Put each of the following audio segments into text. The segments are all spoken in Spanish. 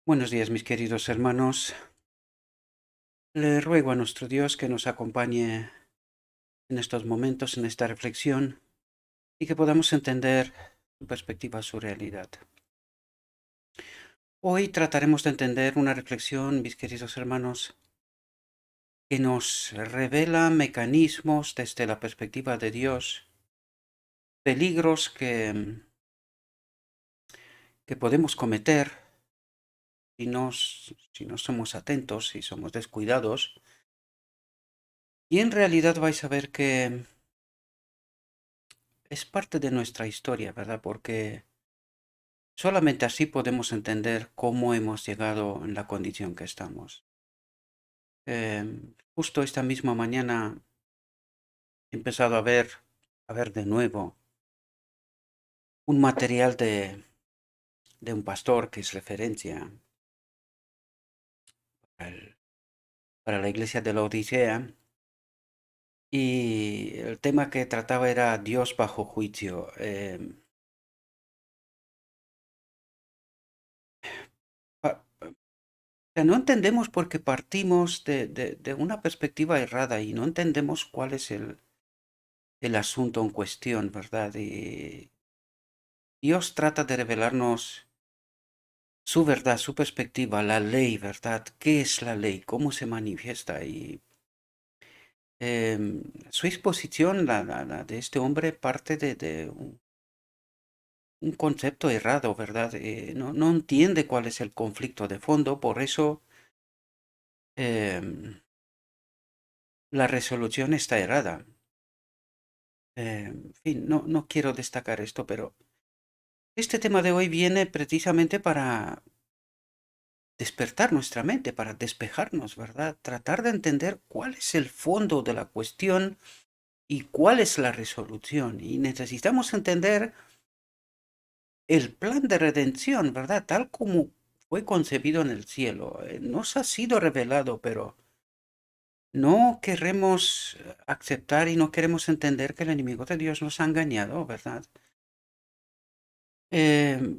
Buenos días, mis queridos hermanos. Le ruego a nuestro Dios que nos acompañe en estos momentos, en esta reflexión, y que podamos entender su perspectiva, su realidad. Hoy trataremos de entender una reflexión, mis queridos hermanos, que nos revela mecanismos desde la perspectiva de Dios, peligros que podemos cometer si no somos atentos, si somos descuidados. Y en realidad vais a ver que es parte de nuestra historia, ¿verdad? Porque solamente así podemos entender cómo hemos llegado en la condición que estamos. Justo esta misma mañana he empezado a ver de nuevo un material de un pastor que es referencia para, para la iglesia de la Odisea. Y el tema que trataba era Dios bajo juicio. O sea, no entendemos porque partimos de una perspectiva errada y no entendemos cuál es el asunto en cuestión, ¿verdad? Y Dios trata de revelarnos su verdad, su perspectiva, la ley, ¿verdad? ¿Qué es la ley? ¿Cómo se manifiesta? Y su exposición, la de este hombre, parte de un concepto errado, ¿verdad? No entiende cuál es el conflicto de fondo, por eso la resolución está errada. En fin, no quiero destacar esto, pero este tema de hoy viene precisamente para despertar nuestra mente, para despejarnos, ¿verdad? Tratar de entender cuál es el fondo de la cuestión y cuál es la resolución. Y necesitamos entender el plan de redención, ¿verdad? Tal como fue concebido en el cielo. Nos ha sido revelado, pero no queremos aceptar y no queremos entender que el enemigo de Dios nos ha engañado, ¿verdad?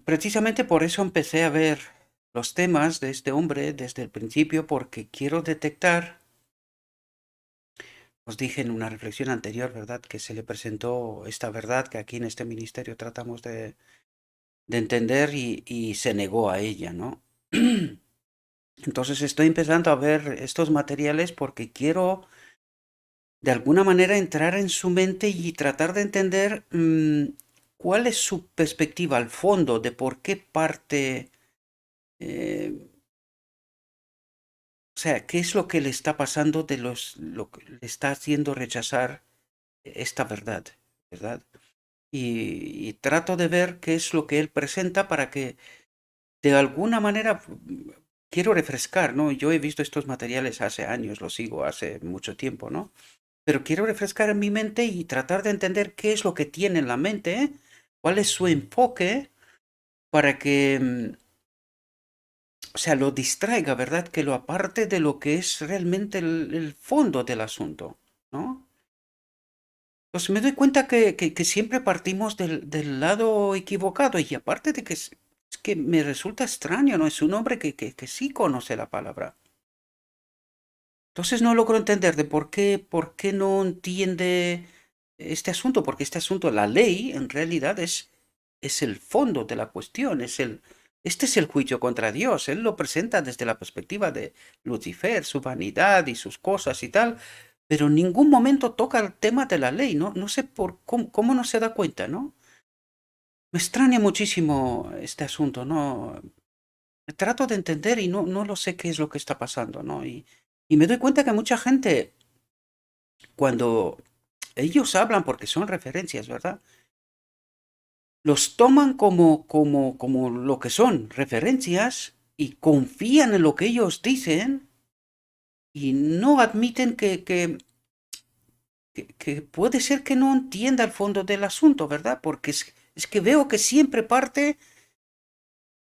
Precisamente por eso empecé a ver los temas de este hombre desde el principio, porque quiero detectar. Os dije en una reflexión anterior, ¿verdad?, que se le presentó esta verdad que aquí en este ministerio tratamos de entender y se negó a ella, ¿no? Entonces estoy empezando a ver estos materiales porque quiero de alguna manera entrar en su mente y tratar de entender cuál es su perspectiva al fondo de por qué parte, eh, o sea, qué es lo que le está pasando lo que le está haciendo rechazar esta verdad, ¿verdad? Y trato de ver qué es lo que él presenta para que de alguna manera quiero refrescar, ¿no? Yo he visto estos materiales hace años, los sigo hace mucho tiempo, ¿no? Pero quiero refrescar en mi mente y tratar de entender qué es lo que tiene en la mente, ¿eh? Cuál es su enfoque para que, o sea, lo distraiga, ¿verdad? Que lo aparte de lo que es realmente el fondo del asunto, ¿no? Pues me doy cuenta que siempre partimos del lado equivocado y aparte de que es que me resulta extraño, ¿no? Es un hombre que sí conoce la palabra. Entonces no logro entender de por qué no entiende este asunto, porque este asunto, la ley, en realidad es el fondo de la cuestión, este es el juicio contra Dios. Él lo presenta desde la perspectiva de Lucifer, su vanidad y sus cosas y tal, pero en ningún momento toca el tema de la ley, ¿no? No sé cómo no se da cuenta, ¿no? Me extraña muchísimo este asunto, ¿no? Trato de entender y no lo sé qué es lo que está pasando, ¿no? Y me doy cuenta que mucha gente, cuando ellos hablan, porque son referencias, ¿verdad? Los toman como lo que son, referencias, y confían en lo que ellos dicen y no admiten que puede ser que no entienda el fondo del asunto, ¿verdad? Porque es que veo que siempre parte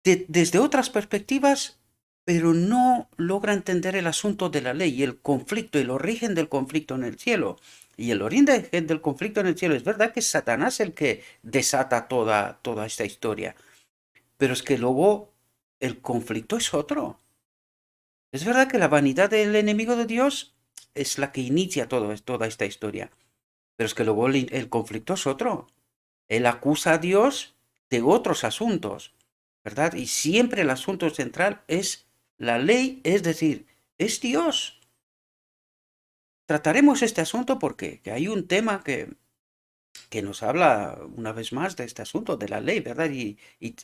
desde otras perspectivas, pero no logra entender el asunto de la ley y el conflicto, el origen del conflicto en el cielo. Y el origen del conflicto en el cielo es verdad que es Satanás el que desata toda esta historia. Pero es que luego el conflicto es otro. Es verdad que la vanidad del enemigo de Dios es la que inicia toda esta historia, pero es que luego el conflicto es otro. Él acusa a Dios de otros asuntos, ¿verdad? Y siempre el asunto central es la ley, es decir, es Dios. Trataremos este asunto porque hay un tema que nos habla una vez más de este asunto, de la ley, ¿verdad? Y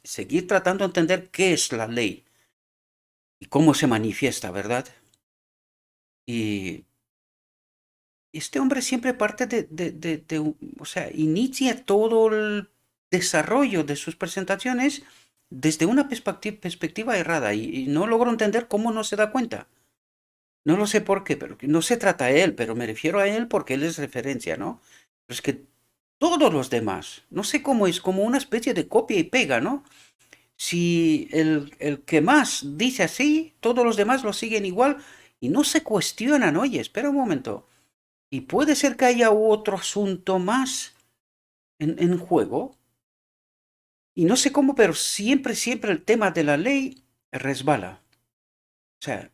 seguir tratando de entender qué es la ley y cómo se manifiesta, ¿verdad? Y este hombre siempre parte o sea, inicia todo el desarrollo de sus presentaciones desde una perspectiva errada y no logro entender cómo no se da cuenta. No lo sé por qué, pero no se trata a él, pero me refiero a él porque él es referencia, ¿no? Pero es que todos los demás, no sé cómo es, como una especie de copia y pega, ¿no? Si el que más dice así, todos los demás lo siguen igual y no se cuestionan, oye, espera un momento, y puede ser que haya otro asunto más en juego. Y no sé cómo, pero siempre el tema de la ley resbala. O sea,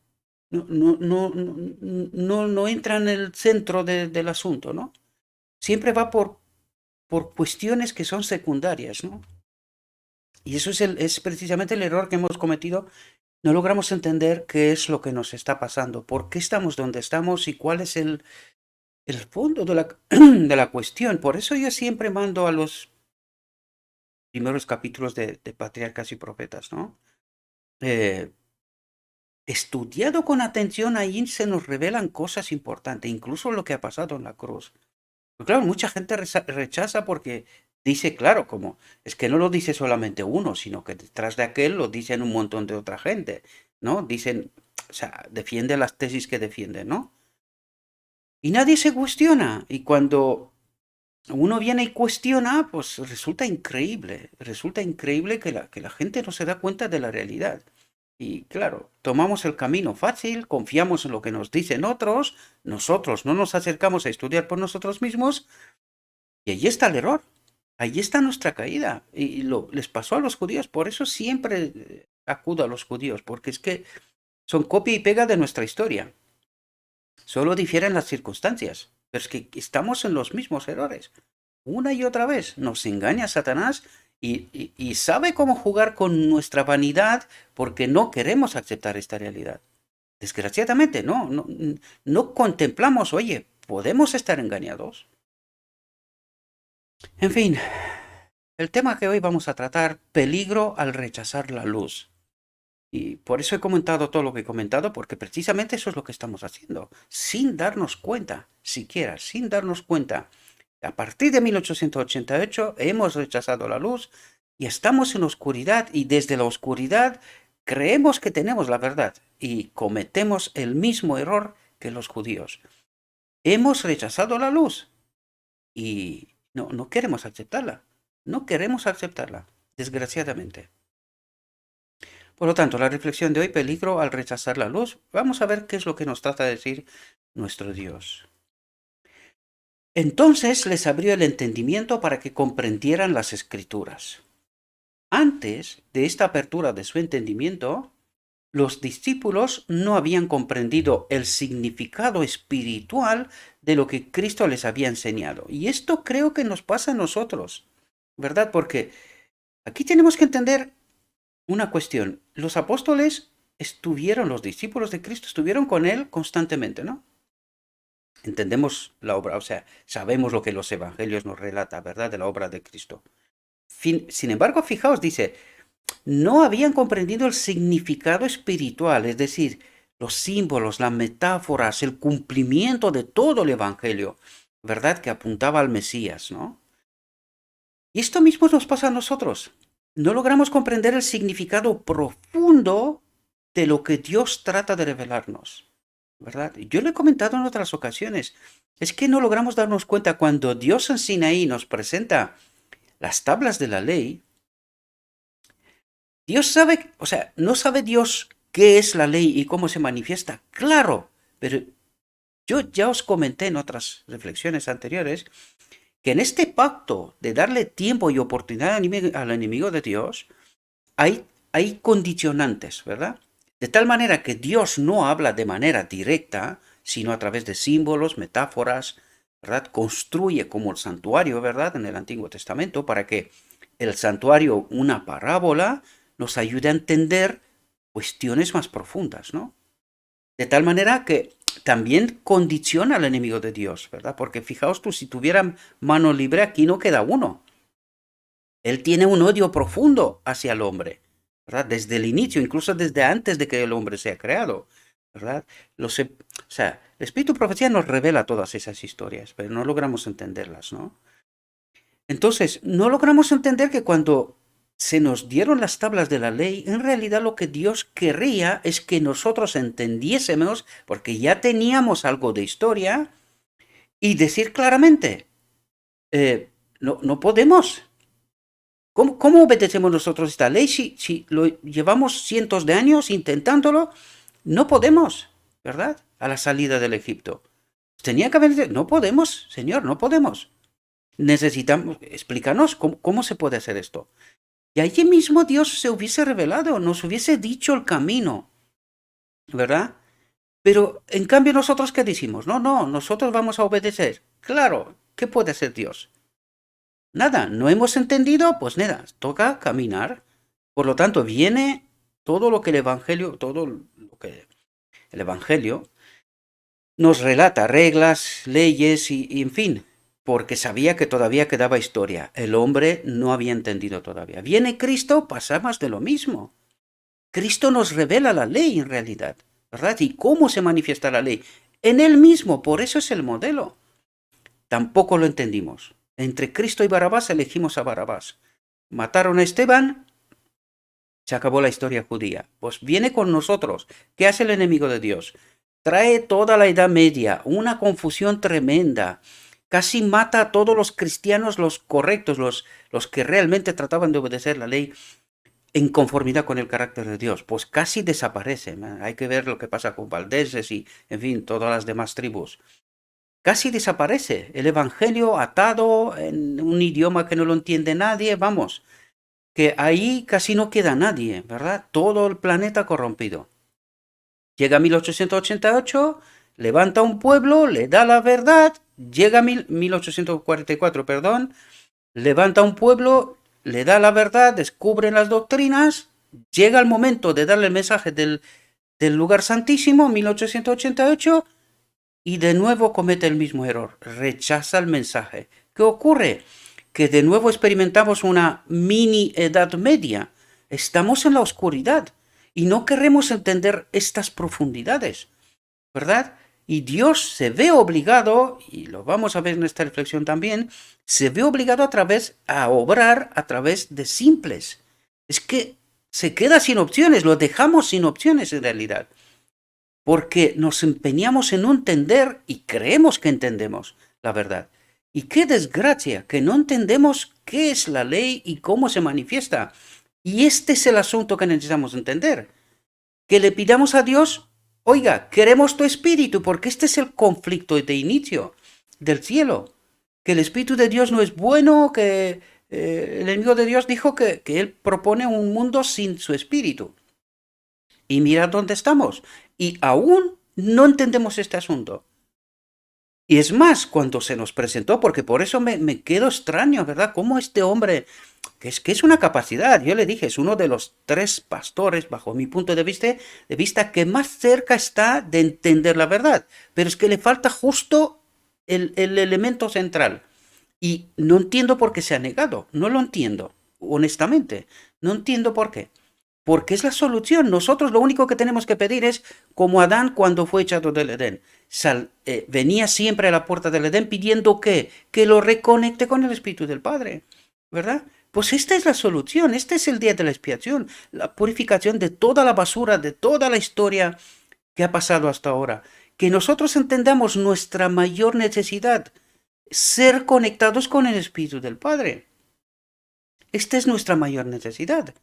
no entra en el centro del asunto, ¿no? Siempre va por cuestiones que son secundarias, ¿no? Y eso es precisamente el error que hemos cometido. No logramos entender qué es lo que nos está pasando, por qué estamos donde estamos y cuál es el fondo de la cuestión. Por eso yo siempre mando a los primeros capítulos de Patriarcas y Profetas, ¿no? Eh, Estudiado con atención, ahí se nos revelan cosas importantes, incluso lo que ha pasado en la cruz. Pero claro, mucha gente rechaza porque dice, claro, como es que no lo dice solamente uno, sino que detrás de aquel lo dicen un montón de otra gente, ¿no? Dicen, o sea, defiende las tesis que defiende, ¿no? Y nadie se cuestiona. Y cuando uno viene y cuestiona, pues resulta increíble que la gente no se da cuenta de la realidad. Y claro, tomamos el camino fácil, confiamos en lo que nos dicen otros, nosotros no nos acercamos a estudiar por nosotros mismos, y allí está el error, allí está nuestra caída. Y les pasó a los judíos, por eso siempre acudo a los judíos, porque es que son copia y pega de nuestra historia, solo difieren las circunstancias, pero es que estamos en los mismos errores. Una y otra vez nos engaña Satanás y sabe cómo jugar con nuestra vanidad porque no queremos aceptar esta realidad. Desgraciadamente, no contemplamos, oye, podemos estar engañados. En fin, el tema que hoy vamos a tratar, peligro al rechazar la luz. Y por eso he comentado todo lo que he comentado, porque precisamente eso es lo que estamos haciendo, sin darnos cuenta, siquiera, sin darnos cuenta. A partir de 1888 hemos rechazado la luz y estamos en oscuridad y desde la oscuridad creemos que tenemos la verdad y cometemos el mismo error que los judíos. Hemos rechazado la luz y no queremos aceptarla. No queremos aceptarla, desgraciadamente. Por lo tanto, la reflexión de hoy, peligro al rechazar la luz, vamos a ver qué es lo que nos trata de decir nuestro Dios. Entonces les abrió el entendimiento para que comprendieran las escrituras. Antes de esta apertura de su entendimiento, los discípulos no habían comprendido el significado espiritual de lo que Cristo les había enseñado. Y esto creo que nos pasa a nosotros, ¿verdad? Porque aquí tenemos que entender una cuestión. Los apóstoles los discípulos de Cristo estuvieron con él constantemente, ¿no? Entendemos la obra, o sea, sabemos lo que los evangelios nos relata, ¿verdad? De la obra de Cristo. Sin embargo, fijaos, dice, no habían comprendido el significado espiritual, es decir, los símbolos, las metáforas, el cumplimiento de todo el Evangelio, ¿verdad? Que apuntaba al Mesías, ¿no? Y esto mismo nos pasa a nosotros. No logramos comprender el significado profundo de lo que Dios trata de revelarnos, ¿verdad? Yo lo he comentado en otras ocasiones. Es que no logramos darnos cuenta cuando Dios en Sinaí nos presenta las tablas de la ley. Dios sabe, o sea, no sabe Dios qué es la ley y cómo se manifiesta, claro, pero yo ya os comenté en otras reflexiones anteriores que en este pacto de darle tiempo y oportunidad al enemigo de Dios, hay hay condicionantes, ¿verdad? De tal manera que Dios no habla de manera directa, sino a través de símbolos, metáforas, ¿verdad? Construye como el santuario, ¿verdad? En el Antiguo Testamento, para que el santuario, una parábola, nos ayude a entender cuestiones más profundas, ¿no? De tal manera que también condiciona al enemigo de Dios, ¿verdad? Porque fijaos tú, si tuviera mano libre, aquí no queda uno. Él tiene un odio profundo hacia el hombre, ¿verdad? Desde el inicio, incluso desde antes de que el hombre sea creado, ¿verdad? O sea, el Espíritu de Profecía nos revela todas esas historias, pero no logramos entenderlas, ¿no? Entonces, no logramos entender que cuando se nos dieron las tablas de la ley, en realidad lo que Dios querría es que nosotros entendiésemos, porque ya teníamos algo de historia, y decir claramente, no podemos. ¿Cómo obedecemos nosotros esta ley si lo llevamos cientos de años intentándolo? No podemos, ¿verdad? A la salida del Egipto. Tenía que haber dicho, no podemos, Señor, no podemos. Necesitamos, explícanos cómo se puede hacer esto. Y allí mismo Dios se hubiese revelado, nos hubiese dicho el camino, ¿verdad? Pero en cambio nosotros, ¿qué decimos? No, nosotros vamos a obedecer. Claro, ¿qué puede hacer Dios? Nada, no hemos entendido, pues nada, toca caminar. Por lo tanto, viene todo lo que el Evangelio nos relata, reglas, leyes y en fin, porque sabía que todavía quedaba historia. El hombre no había entendido todavía. Viene Cristo, pasa más de lo mismo. Cristo nos revela la ley en realidad, ¿verdad? ¿Y cómo se manifiesta la ley? En Él mismo, por eso es el modelo. Tampoco lo entendimos. Entre Cristo y Barabás elegimos a Barabás. Mataron a Esteban, se acabó la historia judía. Pues viene con nosotros. ¿Qué hace el enemigo de Dios? Trae toda la Edad Media, una confusión tremenda. Casi mata a todos los cristianos, los correctos, los que realmente trataban de obedecer la ley en conformidad con el carácter de Dios. Pues casi desaparecen. Hay que ver lo que pasa con valdeses y, en fin, todas las demás tribus. Casi desaparece el Evangelio atado en un idioma que no lo entiende nadie, vamos, que ahí casi no queda nadie, ¿verdad? Todo el planeta corrompido. Llega 1888, levanta un pueblo, le da la verdad, llega 1844, perdón, levanta un pueblo, le da la verdad, descubren las doctrinas, llega el momento de darle el mensaje del lugar santísimo, 1888, y de nuevo comete el mismo error, rechaza el mensaje. ¿Qué ocurre? Que de nuevo experimentamos una mini edad media. Estamos en la oscuridad y no queremos entender estas profundidades, ¿verdad? Y Dios se ve obligado, y lo vamos a ver en esta reflexión también, se ve obligado a obrar a través de simples. Es que se queda sin opciones, lo dejamos sin opciones en realidad porque nos empeñamos en no entender y creemos que entendemos la verdad. Y qué desgracia que no entendemos qué es la ley y cómo se manifiesta. Y este es el asunto que necesitamos entender. Que le pidamos a Dios, oiga, queremos tu espíritu, porque este es el conflicto de inicio del cielo. Que el espíritu de Dios no es bueno, que el enemigo de Dios dijo que él propone un mundo sin su espíritu. Y mirad dónde estamos. Y aún no entendemos este asunto. Y es más, cuando se nos presentó, porque por eso me quedo extraño, ¿verdad? Cómo este hombre, que es una capacidad, yo le dije, es uno de los 3 pastores, bajo mi punto de vista, que más cerca está de entender la verdad. Pero es que le falta justo el elemento central. Y no entiendo por qué se ha negado, no lo entiendo, honestamente, no entiendo por qué. Porque es la solución. Nosotros lo único que tenemos que pedir es, como Adán cuando fue echado del Edén, venía siempre a la puerta del Edén pidiendo que lo reconecte con el Espíritu del Padre, ¿verdad? Pues esta es la solución, este es el día de la expiación, la purificación de toda la basura, de toda la historia que ha pasado hasta ahora. Que nosotros entendamos nuestra mayor necesidad, ser conectados con el Espíritu del Padre. Esta es nuestra mayor necesidad.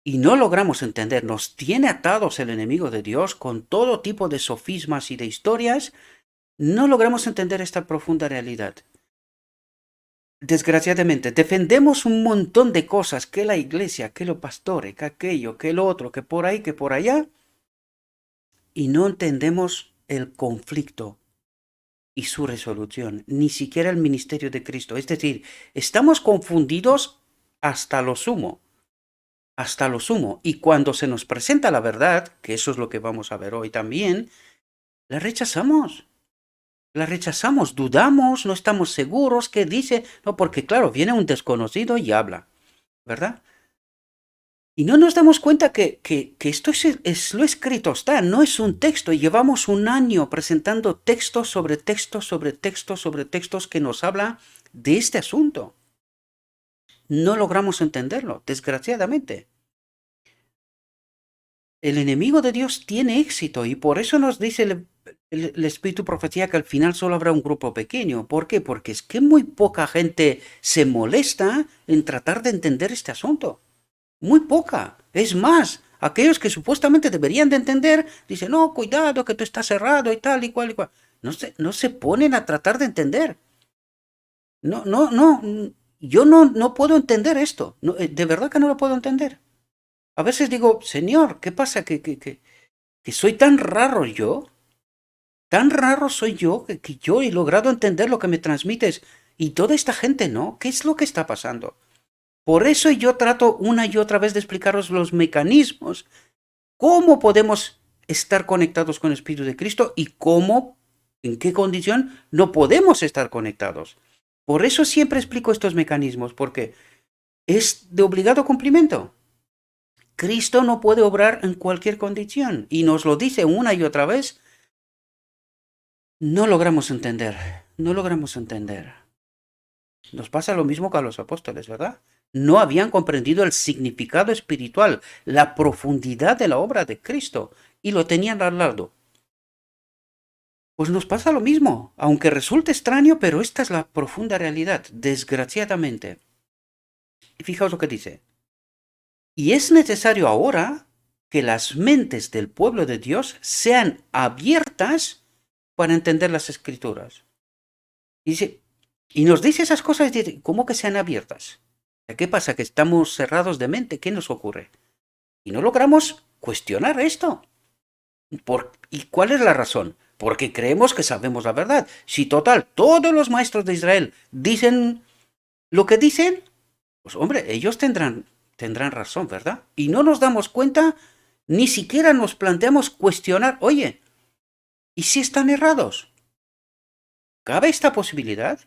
Y no logramos entender, nos tiene atados el enemigo de Dios con todo tipo de sofismas y de historias, no logramos entender esta profunda realidad. desgraciadamente, defendemos un montón de cosas, que la iglesia, que los pastores, que aquello, que lo otro, que por ahí, que por allá, y no entendemos el conflicto y su resolución, ni siquiera el ministerio de Cristo. Es decir, estamos confundidos hasta lo sumo, hasta lo sumo. Y cuando se nos presenta la verdad, que eso es lo que vamos a ver hoy también, la rechazamos. La rechazamos, dudamos, no estamos seguros, ¿qué dice? No, porque claro, viene un desconocido y habla, ¿verdad? Y no nos damos cuenta que esto es lo escrito está, no es un texto. Y llevamos un año presentando textos sobre textos sobre textos sobre textos que nos habla de este asunto. No logramos entenderlo, desgraciadamente. El enemigo de Dios tiene éxito y por eso nos dice el Espíritu Profecía que al final solo habrá un grupo pequeño. ¿Por qué? Porque es que muy poca gente se molesta en tratar de entender este asunto. Muy poca. Es más, aquellos que supuestamente deberían de entender, dicen, no, cuidado, que tú estás cerrado y tal y cual y cual. No se ponen a tratar de entender. No, no, no. Yo no puedo entender esto. No, de verdad que no lo puedo entender. A veces digo, Señor, ¿qué pasa? Que soy tan raro yo. Tan raro soy yo que yo he logrado entender lo que me transmites y toda esta gente no. ¿Qué es lo que está pasando? Por eso yo trato una y otra vez de explicaros los mecanismos. ¿Cómo podemos estar conectados con el Espíritu de Cristo y cómo, en qué condición no podemos estar conectados? Por eso siempre explico estos mecanismos, porque es de obligado cumplimiento. Cristo no puede obrar en cualquier condición y nos lo dice una y otra vez. No logramos entender, no logramos entender. Nos pasa lo mismo que a los apóstoles, ¿verdad? No habían comprendido el significado espiritual, la profundidad de la obra de Cristo y lo tenían al lado. Pues nos pasa lo mismo, aunque resulte extraño, pero esta es la profunda realidad, desgraciadamente. Y fijaos lo que dice. Y es necesario ahora que las mentes del pueblo de Dios sean abiertas para entender las escrituras. Y, y nos dice esas cosas, y dice, ¿cómo que sean abiertas? ¿Qué pasa? ¿Que estamos cerrados de mente? ¿Qué nos ocurre? Y no logramos cuestionar esto. ¿Y cuál es la razón? Porque creemos que sabemos la verdad. Si total, todos los maestros de Israel dicen lo que dicen, pues hombre, ellos tendrán razón, ¿verdad? Y no nos damos cuenta, ni siquiera nos planteamos cuestionar, oye, ¿y si están errados? ¿Cabe esta posibilidad?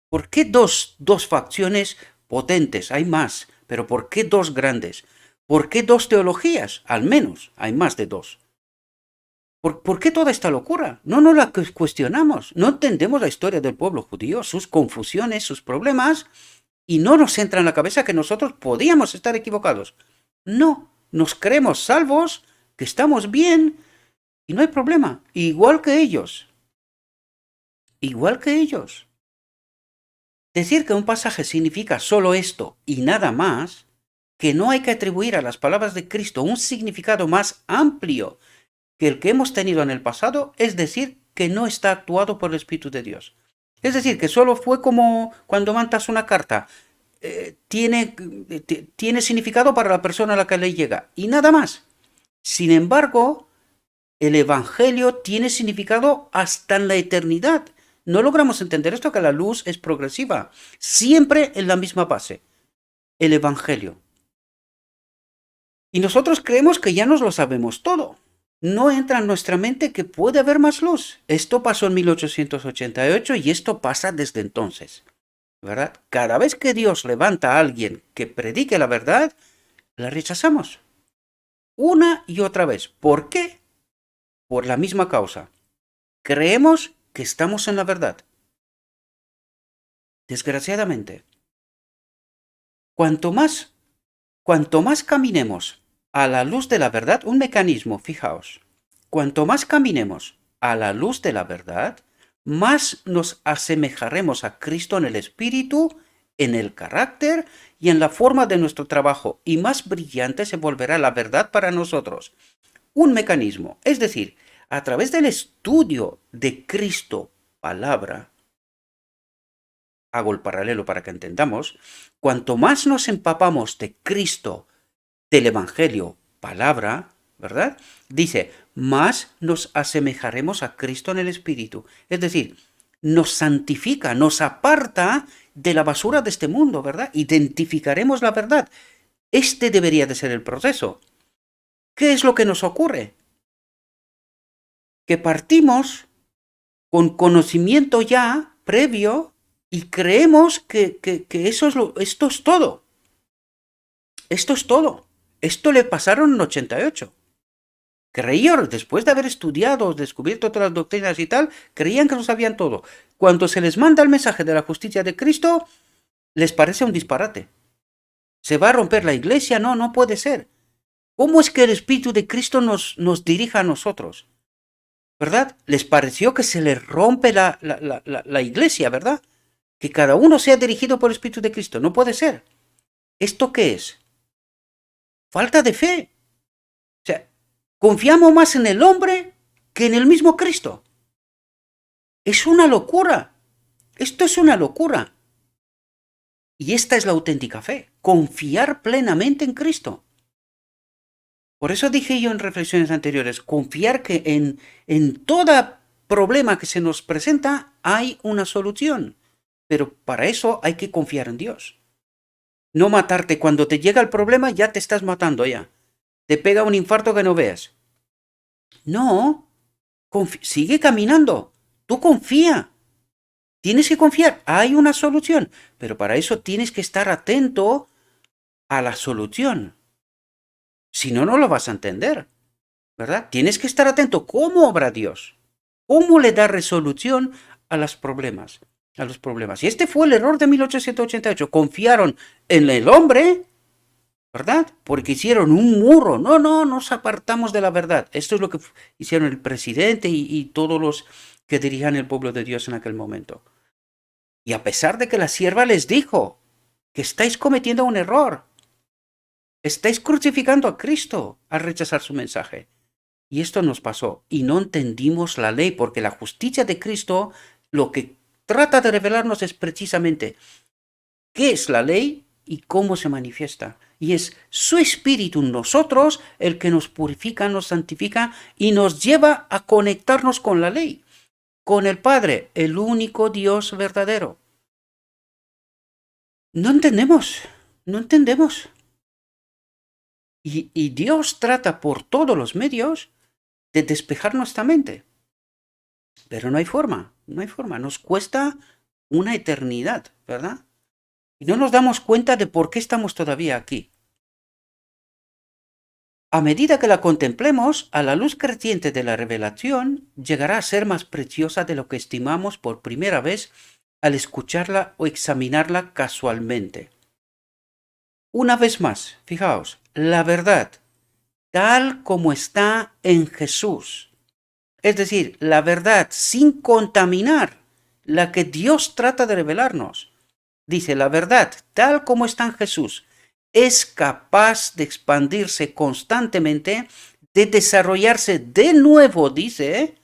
¿Por qué dos facciones potentes? Hay más, pero ¿por qué dos grandes? ¿Por qué dos teologías? Al menos, hay más de dos. ¿Por qué toda esta locura? No nos la cuestionamos, no entendemos la historia del pueblo judío, sus confusiones, sus problemas, y no nos entra en la cabeza que nosotros podíamos estar equivocados. No, nos creemos salvos, que estamos bien, y no hay problema, igual que ellos. Igual que ellos. Decir que un pasaje significa solo esto y nada más, que no hay que atribuir a las palabras de Cristo un significado más amplio que el que hemos tenido en el pasado, es decir, que no está actuado por el Espíritu de Dios. Es decir, que solo fue como cuando mandas una carta. Tiene significado para la persona a la que le llega y nada más. Sin embargo, el Evangelio tiene significado hasta en la eternidad. No logramos entender esto, que la luz es progresiva, siempre en la misma base, el Evangelio. Y nosotros creemos que ya nos lo sabemos todo. No entra en nuestra mente que puede haber más luz. Esto pasó en 1888 y esto pasa desde entonces, ¿verdad? Cada vez que Dios levanta a alguien que predique la verdad, la rechazamos. Una y otra vez. ¿Por qué? Por la misma causa. Creemos que estamos en la verdad. Desgraciadamente. Cuanto más, cuanto más caminemos a la luz de la verdad, un mecanismo, fijaos, cuanto más caminemos a la luz de la verdad, más nos asemejaremos a Cristo en el espíritu, en el carácter y en la forma de nuestro trabajo, y más brillante se volverá la verdad para nosotros. Un mecanismo, es decir, a través del estudio de Cristo, palabra, hago el paralelo para que entendamos, cuanto más nos empapamos de Cristo, del Evangelio, palabra, ¿verdad? Dice, más nos asemejaremos a Cristo en el Espíritu. Es decir, nos santifica, nos aparta de la basura de este mundo, ¿verdad? Identificaremos la verdad. Este debería de ser el proceso. ¿Qué es lo que nos ocurre? Que partimos con conocimiento ya previo y creemos que eso es esto es todo. Esto es todo. Esto le pasaron en 88. Creían, después de haber estudiado, descubierto todas las doctrinas y tal, creían que lo sabían todo. Cuando se les manda el mensaje de la justicia de Cristo, les parece un disparate. ¿Se va a romper la iglesia? No, no puede ser. ¿Cómo es que el Espíritu de Cristo nos dirija a nosotros? ¿Verdad? Les pareció que se les rompe la iglesia, ¿verdad? Que cada uno sea dirigido por el Espíritu de Cristo. No puede ser. ¿Esto qué es? Falta de fe. O sea, confiamos más en el hombre que en el mismo Cristo. Es una locura. Esto es una locura. Y esta es la auténtica fe. Confiar plenamente en Cristo. Por eso dije yo en reflexiones anteriores, confiar que en todo problema que se nos presenta hay una solución. Pero para eso hay que confiar en Dios. No matarte. Cuando te llega el problema ya te estás matando ya. Te pega un infarto que no veas. No. Sigue caminando. Tú confía. Tienes que confiar. Hay una solución. Pero para eso tienes que estar atento a la solución. Si no, no lo vas a entender. ¿Verdad? Tienes que estar atento. ¿Cómo obra Dios? ¿Cómo le da resolución a los problemas? Y este fue el error de 1888. Confiaron en el hombre, ¿verdad? Porque hicieron un muro. No, nos apartamos de la verdad. Esto es lo que hicieron el presidente y todos los que dirigían el pueblo de Dios en aquel momento. Y a pesar de que la sierva les dijo que estáis cometiendo un error, estáis crucificando a Cristo al rechazar su mensaje. Y esto nos pasó y no entendimos la ley, porque la justicia de Cristo lo que trata de revelarnos es precisamente qué es la ley y cómo se manifiesta. Y es su Espíritu en nosotros el que nos purifica, nos santifica y nos lleva a conectarnos con la ley, con el Padre, el único Dios verdadero. No entendemos. Y Dios trata por todos los medios de despejar nuestra mente. Pero no hay forma. Nos cuesta una eternidad, ¿verdad? Y no nos damos cuenta de por qué estamos todavía aquí. A medida que la contemplemos, a la luz creciente de la revelación, llegará a ser más preciosa de lo que estimamos por primera vez al escucharla o examinarla casualmente. Una vez más, fijaos, la verdad, tal como está en Jesús, es decir, la verdad sin contaminar, la que Dios trata de revelarnos. Dice, la verdad, tal como está en Jesús, es capaz de expandirse constantemente, de desarrollarse de nuevo, dice,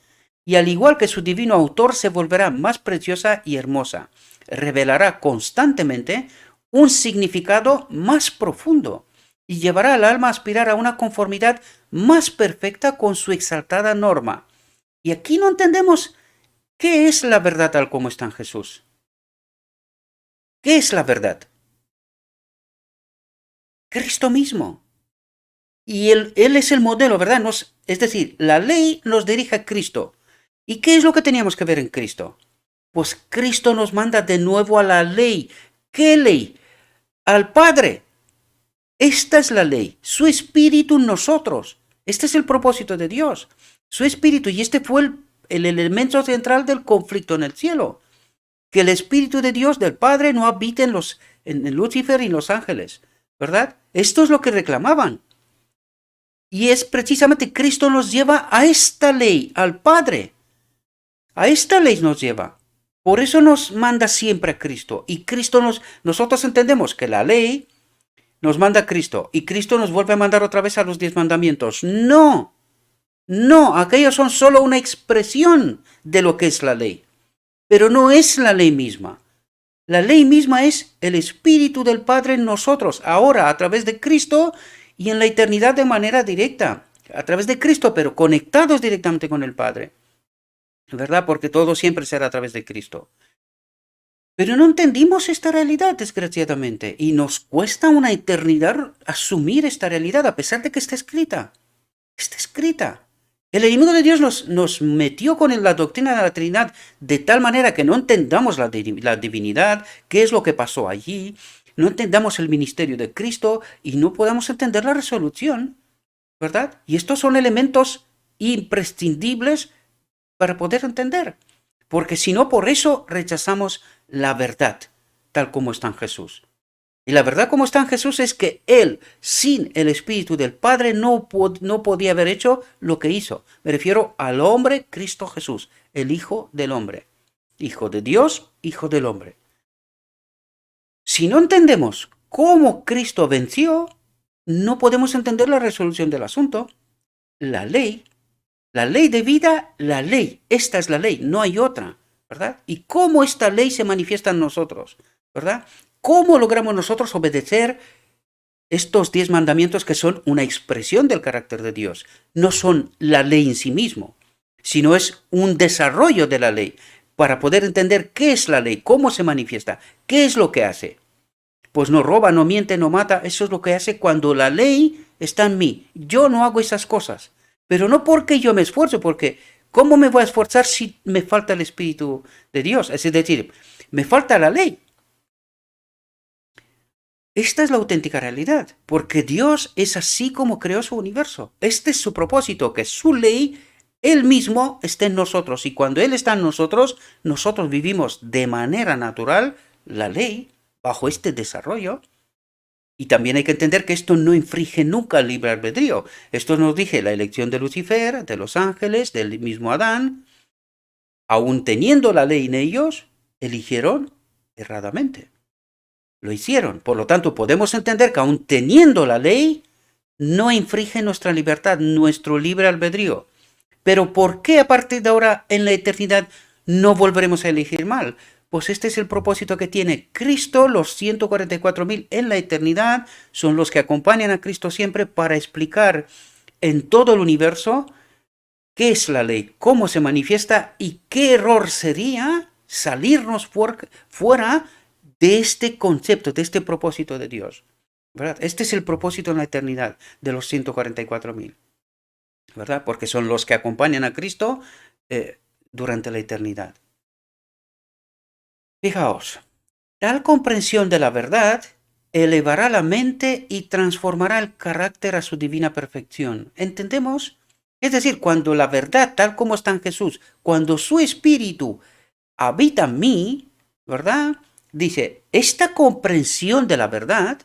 y al igual que su divino autor se volverá más preciosa y hermosa. Revelará constantemente un significado más profundo y llevará al alma a aspirar a una conformidad más perfecta con su exaltada norma. Y aquí no entendemos qué es la verdad tal como está en Jesús. ¿Qué es la verdad? Cristo mismo. Y él es el modelo, ¿verdad? Es decir, la ley nos dirige a Cristo. ¿Y qué es lo que teníamos que ver en Cristo? Pues Cristo nos manda de nuevo a la ley. ¿Qué ley? Al Padre. Esta es la ley. Su Espíritu en nosotros. Este es el propósito de Dios. Su Espíritu. Y este fue el elemento central del conflicto en el cielo. Que el Espíritu de Dios, del Padre, no habite en Lucifer y en los ángeles. ¿Verdad? Esto es lo que reclamaban. Y es precisamente Cristo nos lleva a esta ley, al Padre. A esta ley nos lleva. Por eso nos manda siempre a Cristo. Y nosotros entendemos que la ley nos manda a Cristo. Y Cristo nos vuelve a mandar otra vez a los 10 mandamientos. No, aquellos son solo una expresión de lo que es la ley. Pero no es la ley misma. La ley misma es el Espíritu del Padre en nosotros, ahora a través de Cristo y en la eternidad de manera directa, a través de Cristo, pero conectados directamente con el Padre, ¿verdad? Porque todo siempre será a través de Cristo. Pero no entendimos esta realidad, desgraciadamente, y nos cuesta una eternidad asumir esta realidad, a pesar de que está escrita. Está escrita. El enemigo de Dios nos metió con la doctrina de la Trinidad de tal manera que no entendamos la divinidad, qué es lo que pasó allí, no entendamos el ministerio de Cristo y no podamos entender la resolución, ¿verdad? Y estos son elementos imprescindibles para poder entender. Porque si no, por eso rechazamos la verdad, tal como está en Jesús. Y la verdad como está en Jesús es que Él, sin el Espíritu del Padre, no podía haber hecho lo que hizo. Me refiero al hombre Cristo Jesús, el Hijo del Hombre. Hijo de Dios, Hijo del Hombre. Si no entendemos cómo Cristo venció, no podemos entender la resolución del asunto. La ley de vida, la ley. Esta es la ley, no hay otra, ¿verdad? ¿Y cómo esta ley se manifiesta en nosotros, ¿verdad? ¿Cómo logramos nosotros obedecer estos 10 mandamientos que son una expresión del carácter de Dios? No son la ley en sí mismo, sino es un desarrollo de la ley para poder entender qué es la ley, cómo se manifiesta, qué es lo que hace. Pues no roba, no miente, no mata. Eso es lo que hace cuando la ley está en mí. Yo no hago esas cosas. Pero no porque yo me esfuerzo, porque ¿cómo me voy a esforzar si me falta el Espíritu de Dios? Es decir, me falta la ley. Esta es la auténtica realidad, porque Dios es así como creó su universo. Este es su propósito, que su ley, Él mismo, esté en nosotros. Y cuando Él está en nosotros, nosotros vivimos de manera natural la ley bajo este desarrollo. Y también hay que entender que esto no infringe nunca el libre albedrío. Esto nos dije la elección de Lucifer, de los ángeles, del mismo Adán. Aun teniendo la ley en ellos, eligieron erradamente. Lo hicieron. Por lo tanto, podemos entender que aun teniendo la ley, no infringe nuestra libertad, nuestro libre albedrío. Pero ¿por qué a partir de ahora en la eternidad no volveremos a elegir mal? Pues este es el propósito que tiene Cristo. Los 144.000 en la eternidad son los que acompañan a Cristo siempre para explicar en todo el universo qué es la ley, cómo se manifiesta y qué error sería salirnos fuera de este concepto, de este propósito de Dios, ¿verdad? Este es el propósito en la eternidad de los 144.000, ¿verdad? Porque son los que acompañan a Cristo durante la eternidad. Fijaos, tal comprensión de la verdad elevará la mente y transformará el carácter a su divina perfección. ¿Entendemos? Es decir, cuando la verdad, tal como está en Jesús, cuando su espíritu habita en mí, ¿verdad? Dice, esta comprensión de la verdad,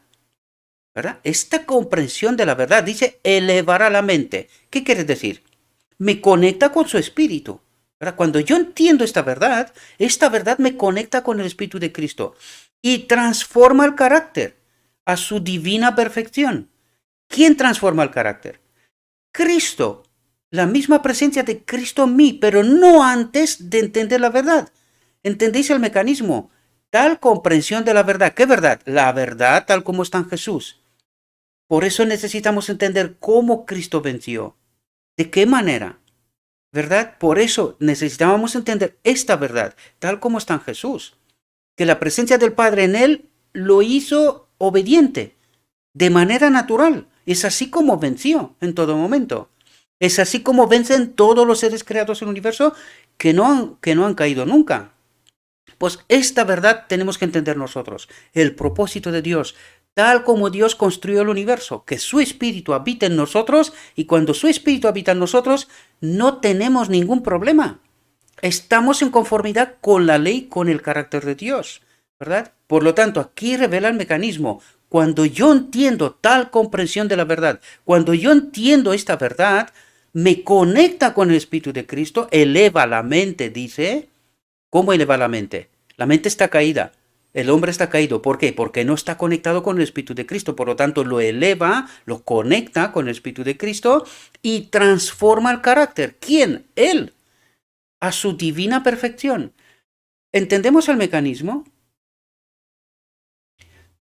¿verdad? Esta comprensión de la verdad, dice, elevará la mente. ¿Qué quiere decir? Me conecta con su espíritu. ¿Verdad? Cuando yo entiendo esta verdad me conecta con el Espíritu de Cristo y transforma el carácter a su divina perfección. ¿Quién transforma el carácter? Cristo. La misma presencia de Cristo en mí, pero no antes de entender la verdad. ¿Entendéis el mecanismo? Tal comprensión de la verdad. ¿Qué verdad? La verdad tal como está en Jesús. Por eso necesitamos entender cómo Cristo venció. ¿De qué manera? ¿Verdad? Por eso necesitábamos entender esta verdad, tal como está en Jesús. Que la presencia del Padre en él lo hizo obediente, de manera natural. Es así como venció en todo momento. Es así como vencen todos los seres creados en el universo que no han caído nunca. Pues esta verdad tenemos que entender nosotros. El propósito de Dios, tal como Dios construyó el universo, que su espíritu habita en nosotros y cuando su espíritu habita en nosotros no tenemos ningún problema. Estamos en conformidad con la ley, con el carácter de Dios, ¿verdad? Por lo tanto, aquí revela el mecanismo. Cuando yo entiendo tal comprensión de la verdad, cuando yo entiendo esta verdad, me conecta con el Espíritu de Cristo, eleva la mente, dice. ¿Cómo eleva la mente? La mente está caída. El hombre está caído. ¿Por qué? Porque no está conectado con el Espíritu de Cristo. Por lo tanto, lo eleva, lo conecta con el Espíritu de Cristo y transforma el carácter. ¿Quién? Él. A su divina perfección. ¿Entendemos el mecanismo?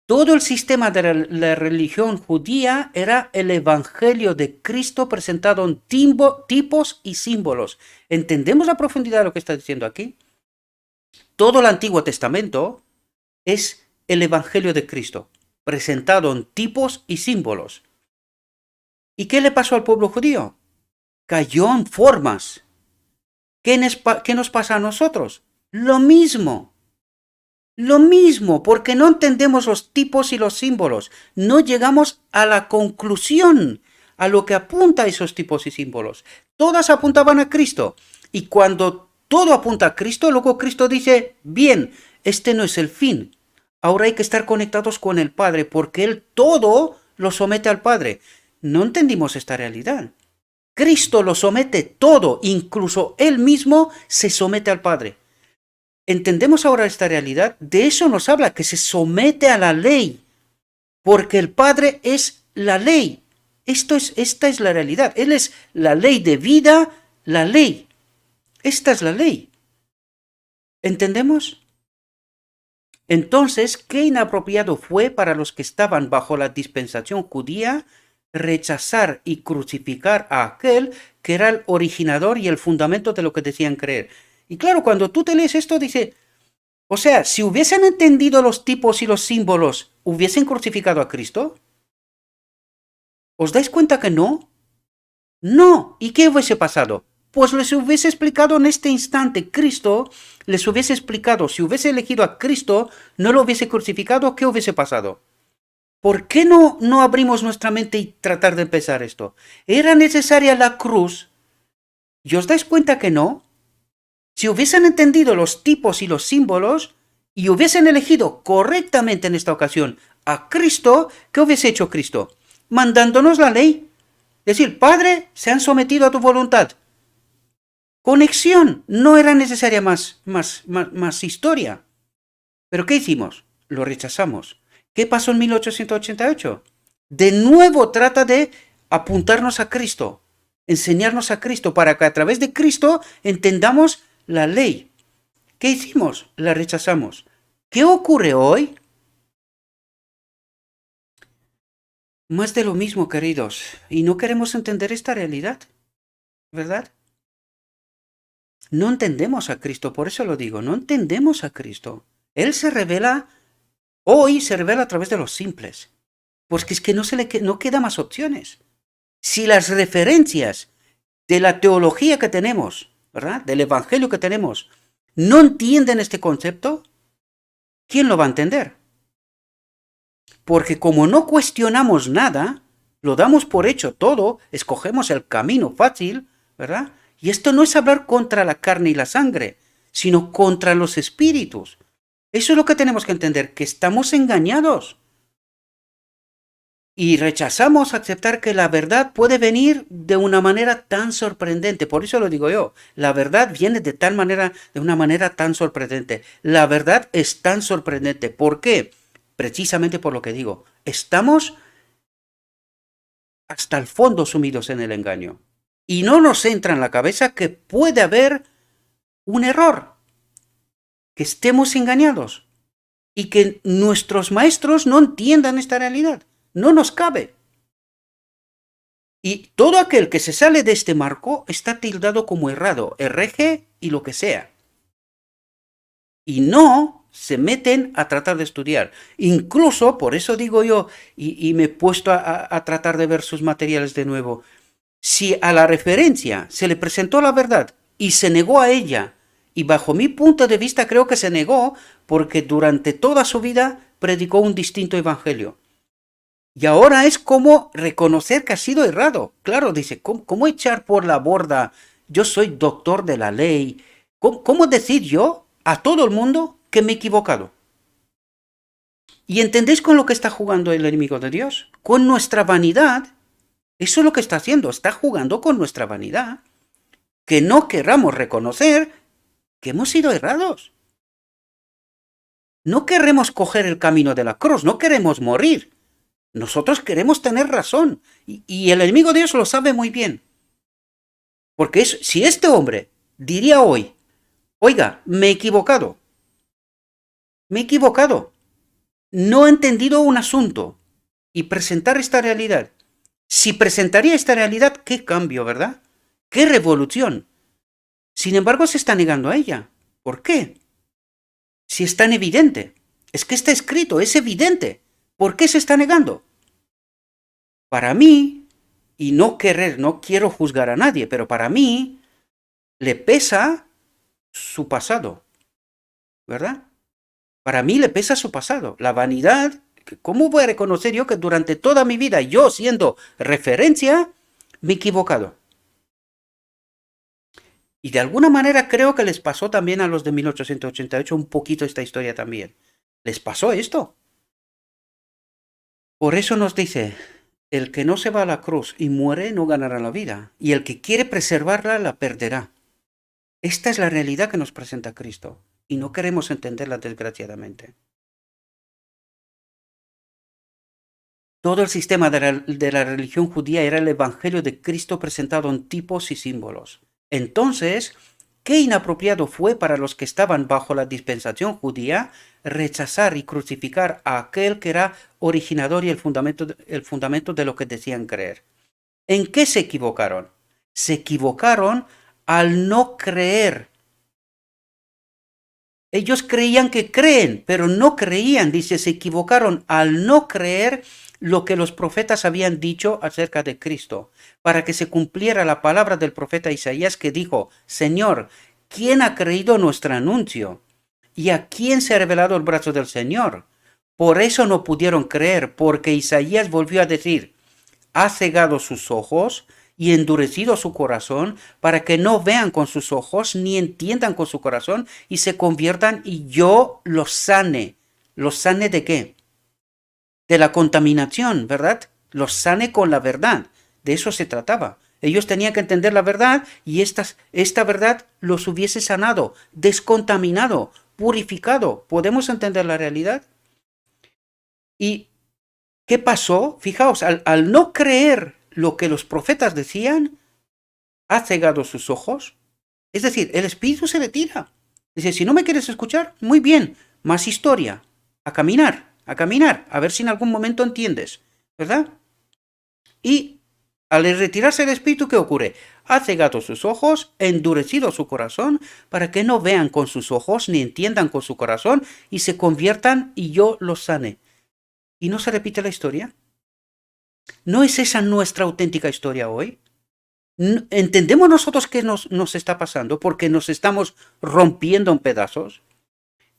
Todo el sistema de la religión judía era el evangelio de Cristo presentado en tipos y símbolos. ¿Entendemos la profundidad de lo que está diciendo aquí? Todo el Antiguo Testamento es el evangelio de Cristo, presentado en tipos y símbolos. ¿Y qué le pasó al pueblo judío? Cayó en formas. ¿Qué nos pasa a nosotros? Lo mismo. Lo mismo, porque no entendemos los tipos y los símbolos. No llegamos a la conclusión, a lo que apunta a esos tipos y símbolos. Todas apuntaban a Cristo. Y cuando todo apunta a Cristo, luego Cristo dice, bien, este no es el fin. Ahora hay que estar conectados con el Padre, porque Él todo lo somete al Padre. No entendimos esta realidad. Cristo lo somete todo, incluso Él mismo se somete al Padre. ¿Entendemos ahora esta realidad? De eso nos habla, que se somete a la ley, porque el Padre es la ley. Esta es la realidad. Él es la ley de vida, la ley. Esta es la ley. ¿Entendemos? Entonces, qué inapropiado fue para los que estaban bajo la dispensación judía rechazar y crucificar a aquel que era el originador y el fundamento de lo que decían creer. Y claro, cuando tú te lees esto, dice, o sea, si hubiesen entendido los tipos y los símbolos, ¿hubiesen crucificado a Cristo? ¿Os dais cuenta que no? No. ¿Y qué hubiese pasado? Pues les hubiese explicado en este instante Cristo, les hubiese explicado, si hubiese elegido a Cristo, no lo hubiese crucificado, ¿qué hubiese pasado? ¿Por qué no abrimos nuestra mente y tratar de empezar esto? ¿Era necesaria la cruz? ¿Y os dais cuenta que no? Si hubiesen entendido los tipos y los símbolos y hubiesen elegido correctamente en esta ocasión a Cristo, ¿qué hubiese hecho Cristo? Mandándonos la ley. Decir, Padre, se han sometido a tu voluntad. Conexión. No era necesaria más historia. ¿Pero qué hicimos? Lo rechazamos. ¿Qué pasó en 1888? De nuevo trata de apuntarnos a Cristo, enseñarnos a Cristo, para que a través de Cristo entendamos la ley. ¿Qué hicimos? La rechazamos. ¿Qué ocurre hoy? Más de lo mismo, queridos. Y no queremos entender esta realidad, ¿verdad? No entendemos a Cristo, por eso lo digo, no entendemos a Cristo. Él se revela, hoy se revela a través de los simples. Porque es que no queda más opciones. Si las referencias de la teología que tenemos, ¿verdad? Del evangelio que tenemos, no entienden este concepto, ¿quién lo va a entender? Porque como no cuestionamos nada, lo damos por hecho todo, escogemos el camino fácil, ¿verdad? Y esto no es hablar contra la carne y la sangre, sino contra los espíritus. Eso es lo que tenemos que entender, que estamos engañados. Y rechazamos aceptar que la verdad puede venir de una manera tan sorprendente. Por eso lo digo yo. La verdad viene de una manera tan sorprendente. La verdad es tan sorprendente. ¿Por qué? Precisamente por lo que digo. Estamos hasta el fondo sumidos en el engaño. Y no nos entra en la cabeza que puede haber un error. Que estemos engañados. Y que nuestros maestros no entiendan esta realidad. No nos cabe. Y todo aquel que se sale de este marco está tildado como errado, hereje y lo que sea. Y no se meten a tratar de estudiar. Incluso, por eso digo yo, y me he puesto a tratar de ver sus materiales de nuevo, si a la referencia se le presentó la verdad y se negó a ella, y bajo mi punto de vista creo que se negó porque durante toda su vida predicó un distinto evangelio. Y ahora es como reconocer que ha sido errado. Claro, dice, ¿cómo echar por la borda? Yo soy doctor de la ley. ¿Cómo decir yo a todo el mundo que me he equivocado? ¿Y entendéis con lo que está jugando el enemigo de Dios? Con nuestra vanidad. Eso es lo que está haciendo. Está jugando con nuestra vanidad. Que no querramos reconocer que hemos sido errados. No queremos coger el camino de la cruz. No queremos morir. Nosotros queremos tener razón. Y el enemigo de Dios lo sabe muy bien. Porque si este hombre diría hoy, oiga, me he equivocado. no ha entendido un asunto y presentar esta realidad. Si presentaría esta realidad, qué cambio, ¿verdad? Qué revolución. Sin embargo, se está negando a ella. ¿Por qué? Si es tan evidente. Es que está escrito, es evidente. ¿Por qué se está negando? Para mí, y no quiero juzgar a nadie, pero para mí le pesa su pasado, ¿verdad? Para mí le pesa su pasado, la vanidad. ¿Cómo voy a reconocer yo que durante toda mi vida, yo siendo referencia, me he equivocado? Y de alguna manera creo que les pasó también a los de 1888 un poquito esta historia también. ¿Les pasó esto? Por eso nos dice, el que no se va a la cruz y muere no ganará la vida, y el que quiere preservarla la perderá. Esta es la realidad que nos presenta Cristo, y no queremos entenderla desgraciadamente. Todo el sistema de la religión judía era el evangelio de Cristo presentado en tipos y símbolos. Entonces, qué inapropiado fue para los que estaban bajo la dispensación judía rechazar y crucificar a aquel que era originador y el fundamento de lo que decían creer. ¿En qué se equivocaron? Se equivocaron al no creer. Ellos creían que creen, pero no creían. Dice, se equivocaron al no creer lo que los profetas habían dicho acerca de Cristo, para que se cumpliera la palabra del profeta Isaías que dijo, Señor, ¿quién ha creído nuestro anuncio? ¿Y a quién se ha revelado el brazo del Señor? Por eso no pudieron creer, porque Isaías volvió a decir, ha cegado sus ojos y endurecido su corazón para que no vean con sus ojos ni entiendan con su corazón y se conviertan y yo los sane. ¿Los sane de qué? De la contaminación, ¿verdad? Los sane con la verdad. De eso se trataba. Ellos tenían que entender la verdad y esta verdad los hubiese sanado, descontaminado, purificado. ¿Podemos entender la realidad? ¿Y qué pasó? Fijaos, al no creer lo que los profetas decían, ha cegado sus ojos. Es decir, el espíritu se retira. Dice, si no me quieres escuchar, muy bien, más historia. A caminar, a ver si en algún momento entiendes, ¿verdad? Y al retirarse el espíritu, ¿qué ocurre? Ha cegado sus ojos, endurecido su corazón, para que no vean con sus ojos ni entiendan con su corazón y se conviertan y yo los sane. ¿Y no se repite la historia? ¿No es esa nuestra auténtica historia hoy? ¿Entendemos nosotros qué nos está pasando? Porque nos estamos rompiendo en pedazos.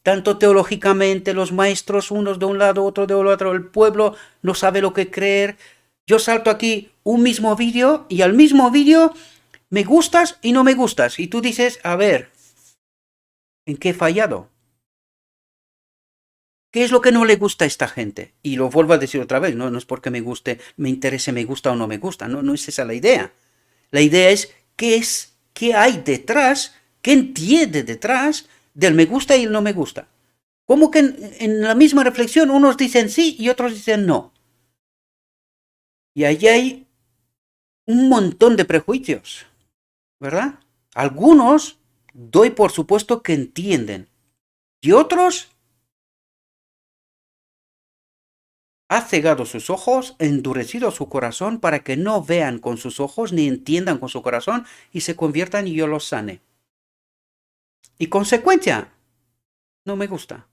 Tanto teológicamente, los maestros, unos de un lado, otros de otro, el pueblo no sabe lo que creer. Yo salto aquí un mismo vídeo y al mismo vídeo me gustas y no me gustas. Y tú dices, a ver, ¿en qué he fallado? ¿Qué es lo que no le gusta a esta gente? Y lo vuelvo a decir otra vez, no es porque me guste, me interese, me gusta o no me gusta, no es esa la idea. La idea es, qué hay detrás, qué entiende detrás del me gusta y el no me gusta. Como que en la misma reflexión unos dicen sí y otros dicen no. Y ahí hay un montón de prejuicios, ¿verdad? Algunos doy por supuesto que entienden y otros ha cegado sus ojos, endurecido su corazón para que no vean con sus ojos ni entiendan con su corazón y se conviertan y yo los sane. Y consecuencia, no me gusta.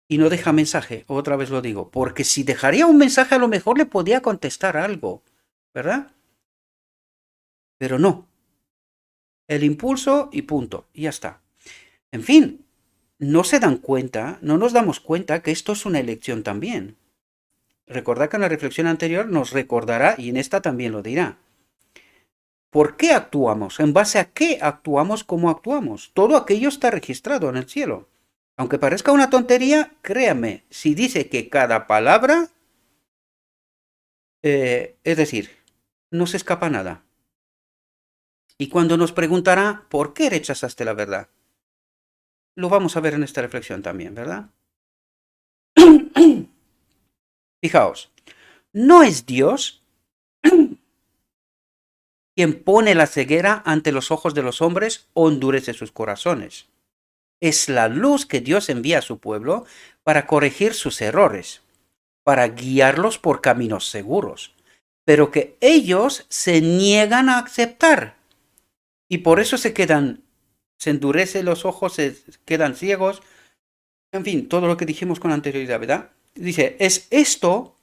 Y no deja mensaje, otra vez lo digo, porque si dejaría un mensaje a lo mejor le podía contestar algo, ¿verdad? Pero no. El impulso y punto, y ya está. En fin, no se dan cuenta, no nos damos cuenta que esto es una elección también. Recordad que en la reflexión anterior nos recordará, y en esta también lo dirá. ¿Por qué actuamos? ¿En base a qué actuamos como actuamos? Todo aquello está registrado en el cielo. Aunque parezca una tontería, créame, si dice que cada palabra, es decir, no se escapa nada. Y cuando nos preguntará, ¿por qué rechazaste la verdad? Lo vamos a ver en esta reflexión también, ¿verdad? Fijaos, no es Dios quien pone la ceguera ante los ojos de los hombres o endurece sus corazones. Es la luz que Dios envía a su pueblo para corregir sus errores. para guiarlos por caminos seguros, pero que ellos se niegan a aceptar y por eso se endurecen los ojos, se quedan ciegos, en fin, todo lo que dijimos con anterioridad, ¿verdad? Dice, es esto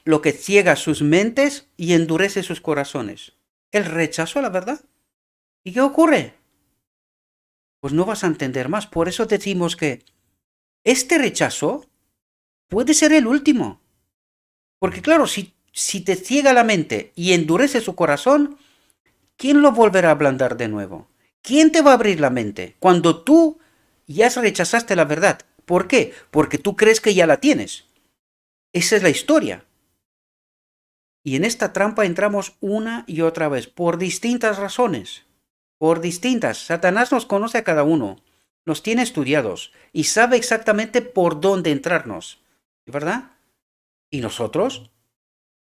lo que ciega sus mentes y endurece sus corazones. El rechazo a la verdad. ¿Y qué ocurre? Pues no vas a entender más. Por eso decimos que este rechazo puede ser el último. Porque claro, si te ciega la mente y endurece su corazón, ¿quién lo volverá a ablandar de nuevo? ¿Quién te va a abrir la mente cuando tú ya rechazaste la verdad? ¿Por qué? Porque tú crees que ya la tienes. Esa es la historia. Y en esta trampa entramos una y otra vez, por distintas razones. Por distintas. Satanás nos conoce a cada uno, nos tiene estudiados y sabe exactamente por dónde entrarnos. ¿Verdad? Y nosotros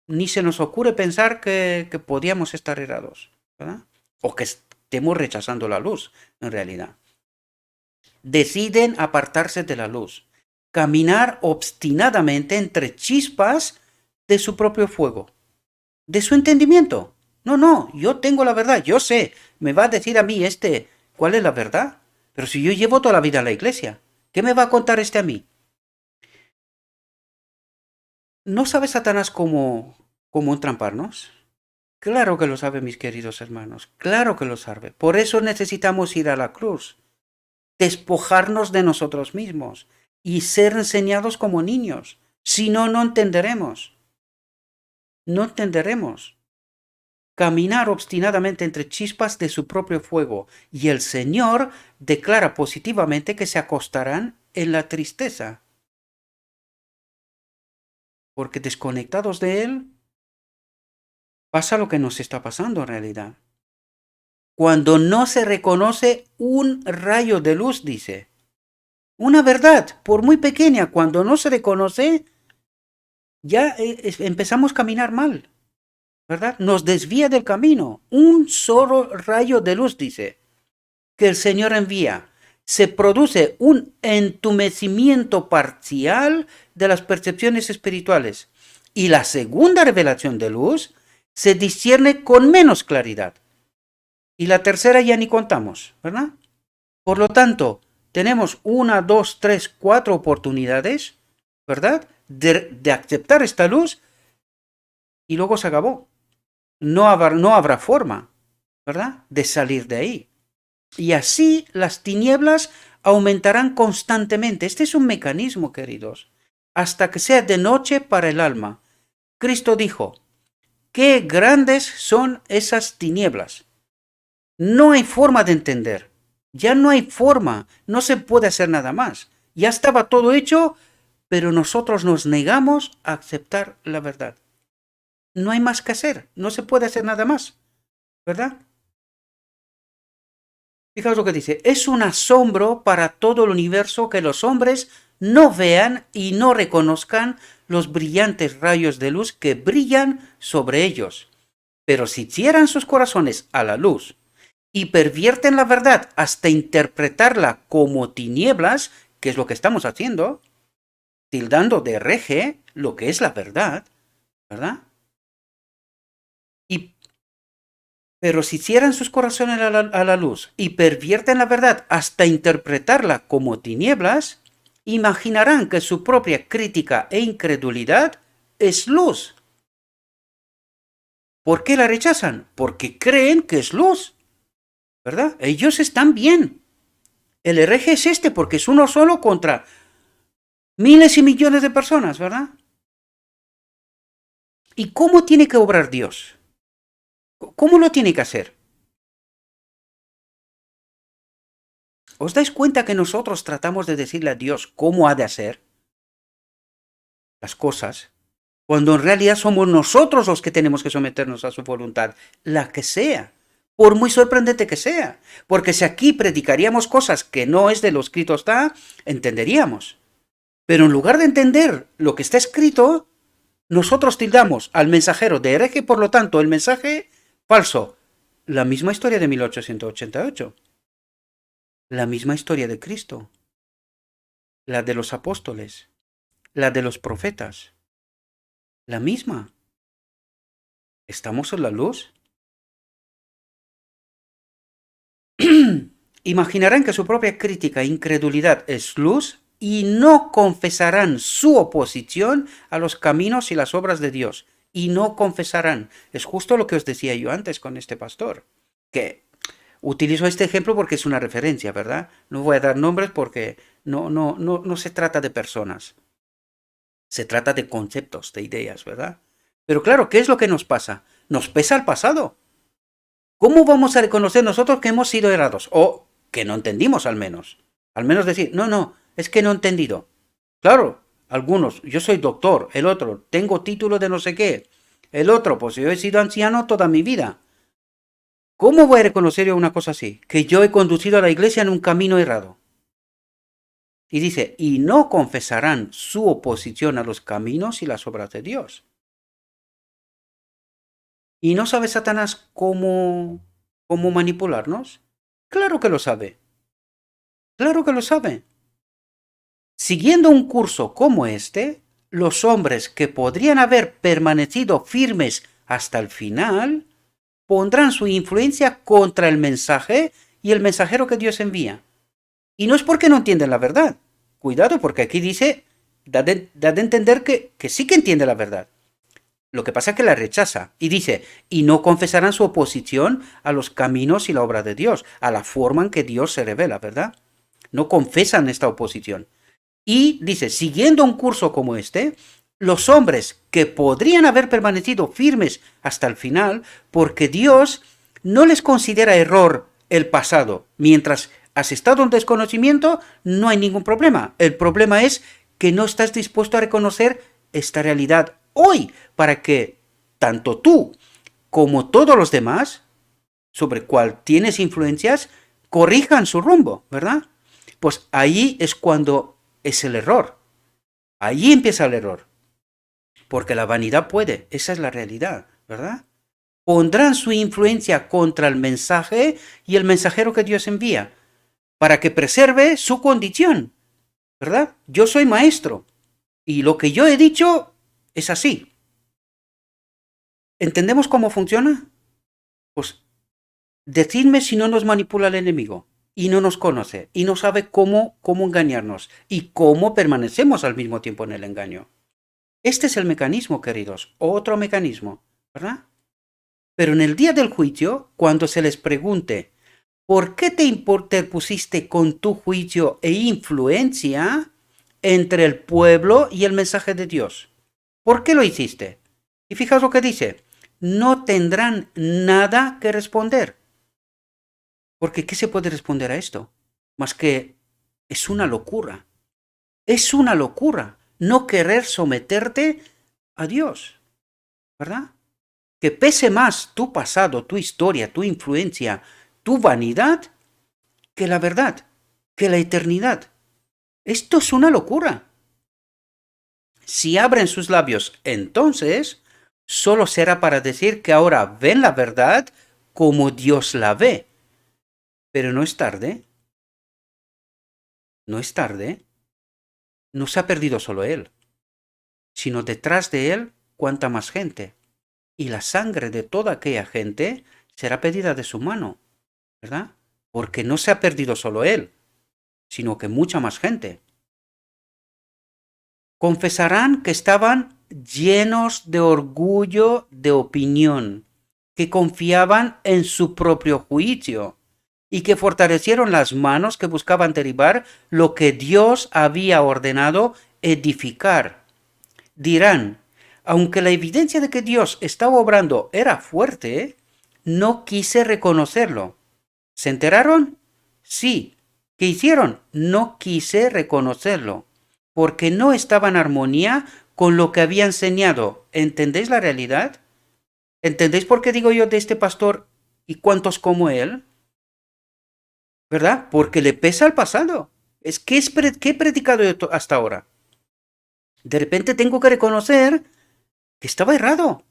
ni se nos ocurre pensar que podíamos estar errados. ¿Verdad? O que estemos rechazando la luz, en realidad. Deciden apartarse de la luz, caminar obstinadamente entre chispas de su propio fuego, de su entendimiento. No, yo tengo la verdad, yo sé, me va a decir a mí cuál es la verdad. Pero si yo llevo toda la vida a la iglesia, ¿qué me va a contar a mí? ¿No sabe Satanás cómo entramparnos? Claro que lo sabe, mis queridos hermanos, claro que lo sabe. Por eso necesitamos ir a la cruz, despojarnos de nosotros mismos y ser enseñados como niños. Si no, no entenderemos. No entenderemos. Caminar obstinadamente entre chispas de su propio fuego, y el Señor declara positivamente que se acostarán en la tristeza, porque desconectados de Él pasa lo que nos está pasando en realidad. Cuando no se reconoce un rayo de luz, dice, una verdad, por muy pequeña, cuando no se reconoce, ya empezamos a caminar mal, ¿verdad? Nos desvía del camino. Un solo rayo de luz, dice, que el Señor envía. Se produce un entumecimiento parcial de las percepciones espirituales. Y la segunda revelación de luz se discierne con menos claridad. Y la tercera ya ni contamos, ¿verdad? Por lo tanto, tenemos 1, 2, 3, 4 oportunidades, ¿verdad? De aceptar esta luz y luego se acabó. No habrá forma, ¿verdad? De salir de ahí. Y así las tinieblas aumentarán constantemente. Este es un mecanismo, queridos, hasta que sea de noche para el alma. Cristo dijo, qué grandes son esas tinieblas. No hay forma de entender. Ya no hay forma. No se puede hacer nada más. Ya estaba todo hecho, pero nosotros nos negamos a aceptar la verdad. No hay más que hacer. No se puede hacer nada más. ¿Verdad? Fijaos lo que dice, es un asombro para todo el universo que los hombres no vean y no reconozcan los brillantes rayos de luz que brillan sobre ellos. Pero si cierran sus corazones a la luz y pervierten la verdad hasta interpretarla como tinieblas, que es lo que estamos haciendo, tildando de hereje lo que es la verdad, ¿verdad? Pero si cierran sus corazones a la luz y pervierten la verdad hasta interpretarla como tinieblas, imaginarán que su propia crítica e incredulidad es luz. ¿Por qué la rechazan? Porque creen que es luz, ¿verdad? Ellos están bien. El hereje es porque es uno solo contra miles y millones de personas, ¿verdad? ¿Y cómo tiene que obrar Dios? ¿Cómo lo tiene que hacer? ¿Os dais cuenta que nosotros tratamos de decirle a Dios cómo ha de hacer las cosas, cuando en realidad somos nosotros los que tenemos que someternos a su voluntad, la que sea, por muy sorprendente que sea? Porque si aquí predicaríamos cosas que no es de lo escrito está, entenderíamos. Pero en lugar de entender lo que está escrito, nosotros tildamos al mensajero de hereje, por lo tanto, el mensaje falso. La misma historia de 1888. La misma historia de Cristo. La de los apóstoles. La de los profetas. La misma. ¿Estamos en la luz? Imaginarán que su propia crítica e incredulidad es luz y no confesarán su oposición a los caminos y las obras de Dios. Y no confesarán. Es justo lo que os decía yo antes con este pastor. Que utilizo este ejemplo porque es una referencia, ¿verdad? No voy a dar nombres porque no se trata de personas. Se trata de conceptos, de ideas, ¿verdad? Pero claro, ¿qué es lo que nos pasa? Nos pesa el pasado. ¿Cómo vamos a reconocer nosotros que hemos sido errados? O que no entendimos al menos. Al menos decir, no, es que no he entendido. Claro, algunos, yo soy doctor, el otro, tengo título de no sé qué. El otro, pues yo he sido anciano toda mi vida. ¿Cómo voy a reconocer yo una cosa así? Que yo he conducido a la iglesia en un camino errado. Y dice, y no confesarán su oposición a los caminos y las obras de Dios. ¿Y no sabe Satanás cómo manipularnos? Claro que lo sabe. Claro que lo sabe. Siguiendo un curso como este, los hombres que podrían haber permanecido firmes hasta el final pondrán su influencia contra el mensaje y el mensajero que Dios envía. Y no es porque no entienden la verdad. Cuidado, porque aquí dice, da de entender que sí que entiende la verdad. Lo que pasa es que la rechaza y dice, y no confesarán su oposición a los caminos y la obra de Dios, a la forma en que Dios se revela, ¿verdad? No confesan esta oposición. Y dice, siguiendo un curso como este, los hombres que podrían haber permanecido firmes hasta el final, porque Dios no les considera error el pasado. Mientras has estado en desconocimiento, no hay ningún problema. El problema es que no estás dispuesto a reconocer esta realidad hoy, para que tanto tú como todos los demás, sobre cual tienes influencias, corrijan su rumbo, ¿verdad? Pues ahí es cuando es el error. Allí empieza el error. Porque la vanidad puede, esa es la realidad, ¿verdad? Pondrán su influencia contra el mensaje y el mensajero que Dios envía, para que preserve su condición, ¿verdad? Yo soy maestro y lo que yo he dicho es así. ¿Entendemos cómo funciona? Pues decidme si no nos manipula el enemigo y no nos conoce y no sabe cómo engañarnos y cómo permanecemos al mismo tiempo en el engaño. Este es el mecanismo, queridos, otro mecanismo, ¿verdad? Pero en el día del juicio, cuando se les pregunte, ¿por qué te interpusiste con tu juicio e influencia entre el pueblo y el mensaje de Dios? ¿Por qué lo hiciste? Y fijaos lo que dice, no tendrán nada que responder. Porque ¿qué se puede responder a esto? Más que es una locura. Es una locura no querer someterte a Dios, ¿verdad? Que pese más tu pasado, tu historia, tu influencia, tu vanidad, que la verdad, que la eternidad. Esto es una locura. Si abren sus labios, entonces solo será para decir que ahora ven la verdad como Dios la ve. Pero no es tarde, no es tarde. No se ha perdido solo él, sino detrás de él cuánta más gente. Y la sangre de toda aquella gente será pedida de su mano, ¿verdad? Porque no se ha perdido solo él, sino que mucha más gente. Confesarán que estaban llenos de orgullo de opinión, que confiaban en su propio juicio y que fortalecieron las manos que buscaban derribar lo que Dios había ordenado edificar. Dirán, aunque la evidencia de que Dios estaba obrando era fuerte, no quise reconocerlo. ¿Se enteraron? Sí. ¿Qué hicieron? No quise reconocerlo, porque no estaba en armonía con lo que había enseñado. ¿Entendéis la realidad? ¿Entendéis por qué digo yo de este pastor y cuantos como él? ¿Verdad? Porque le pesa el pasado. ¿Qué he predicado yo hasta ahora? De repente tengo que reconocer que estaba errado.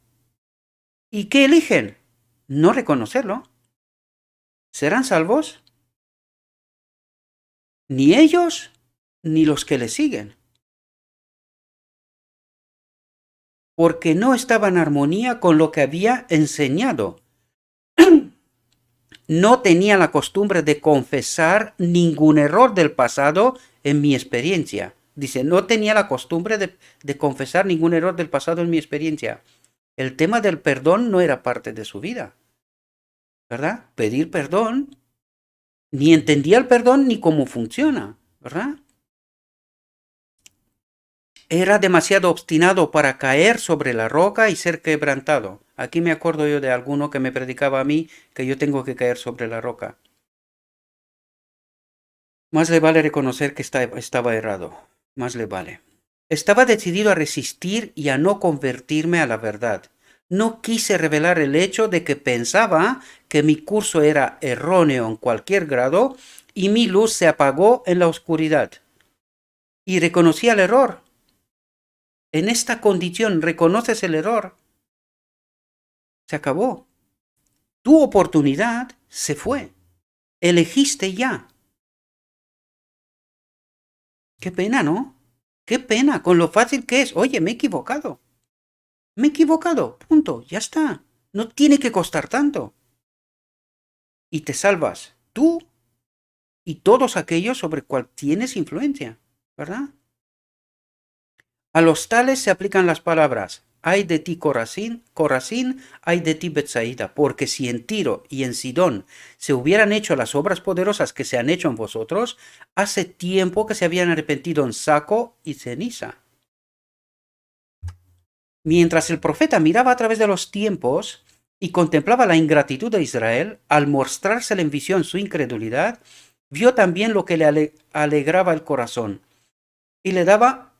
¿Y qué eligen? No reconocerlo. ¿Serán salvos? Ni ellos ni los que le siguen. porque no estaba en armonía con lo que había enseñado. No tenía la costumbre de confesar ningún error del pasado en mi experiencia. Dice, no tenía la costumbre de confesar ningún error del pasado en mi experiencia. El tema del perdón no era parte de su vida, ¿verdad? Pedir perdón, ni entendía el perdón ni cómo funciona, ¿verdad? Era demasiado obstinado para caer sobre la roca y ser quebrantado. Aquí me acuerdo yo de alguno que me predicaba a mí que yo tengo que caer sobre la roca. Más le vale reconocer que estaba errado. Más le vale. Estaba decidido a resistir y a no convertirme a la verdad. No quise revelar el hecho de que pensaba que mi curso era erróneo en cualquier grado y mi luz se apagó en la oscuridad. Y reconocí el error. En esta condición reconoces el error. Se acabó. Tu oportunidad se fue. Elegiste ya. Qué pena, ¿no? Qué pena con lo fácil que es. Oye, me he equivocado. Me he equivocado. Punto. Ya está. No tiene que costar tanto. Y te salvas tú y todos aquellos sobre cual tienes influencia, ¿verdad? A los tales se aplican las palabras: ay de ti Corazín, Corazín, ay de ti Betsaída, porque si en Tiro y en Sidón se hubieran hecho las obras poderosas que se han hecho en vosotros, hace tiempo que se habían arrepentido en saco y ceniza. Mientras el profeta miraba a través de los tiempos y contemplaba la ingratitud de Israel, al mostrársele en visión su incredulidad, vio también lo que le alegraba el corazón y le daba,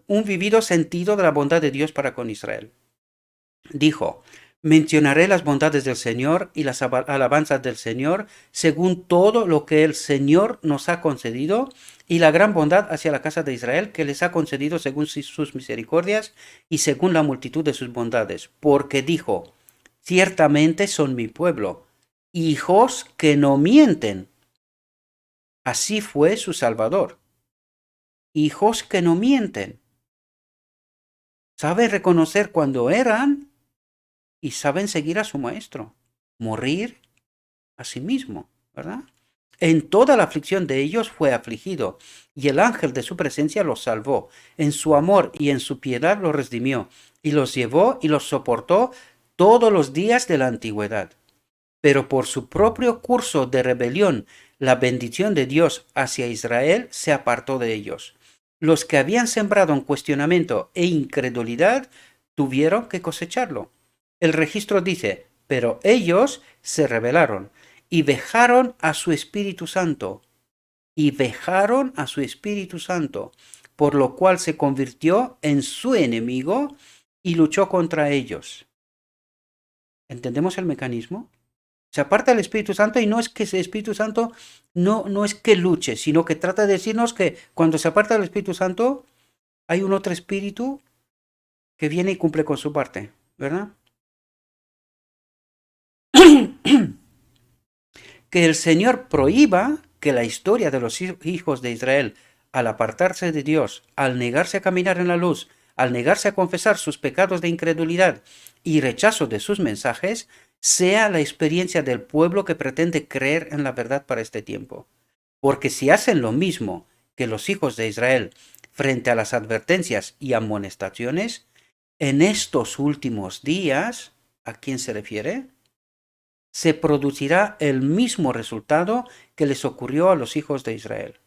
un vivido sentido de la bondad de Dios para con Israel. Dijo: mencionaré las bondades del Señor y las alabanzas del Señor, según todo lo que el Señor nos ha concedido, y la gran bondad hacia la casa de Israel, que les ha concedido según sus misericordias y según la multitud de sus bondades. Porque dijo: ciertamente son mi pueblo, hijos que no mienten. Así fue su Salvador. Hijos que no mienten. Sabe reconocer cuando eran y saben seguir a su maestro. Morir a sí mismo, ¿verdad? En toda la aflicción de ellos fue afligido, y el ángel de su presencia los salvó. En su amor y en su piedad los redimió, y los llevó y los soportó todos los días de la antigüedad. Pero por su propio curso de rebelión, la bendición de Dios hacia Israel se apartó de ellos. Los que habían sembrado en cuestionamiento e incredulidad tuvieron que cosecharlo. El registro dice: pero ellos se rebelaron y vejaron a su Espíritu Santo, por lo cual se convirtió en su enemigo y luchó contra ellos. ¿Entendemos el mecanismo? Se aparta el Espíritu Santo, y no es que ese Espíritu Santo no es que luche, sino que trata de decirnos que cuando se aparta el Espíritu Santo hay un otro espíritu que viene y cumple con su parte, ¿verdad? Que el Señor prohíba que la historia de los hijos de Israel, al apartarse de Dios, al negarse a caminar en la luz, al negarse a confesar sus pecados de incredulidad y rechazo de sus mensajes, sea la experiencia del pueblo que pretende creer en la verdad para este tiempo. Porque si hacen lo mismo que los hijos de Israel frente a las advertencias y amonestaciones, en estos últimos días, ¿a quién se refiere? Se producirá el mismo resultado que les ocurrió a los hijos de Israel.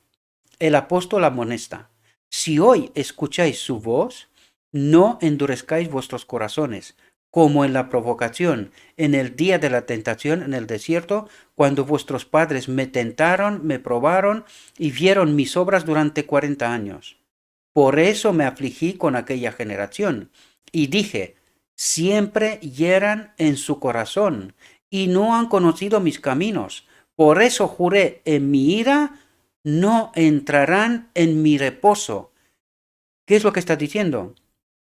El apóstol amonesta: si hoy escucháis su voz, no endurezcáis vuestros corazones, como en la provocación, en el día de la tentación en el desierto, cuando vuestros padres me tentaron, me probaron y vieron mis obras durante 40 años. Por eso me afligí con aquella generación, y dije: siempre hieran en su corazón, y no han conocido mis caminos. Por eso juré en mi ira: no entrarán en mi reposo. ¿Qué es lo que está diciendo?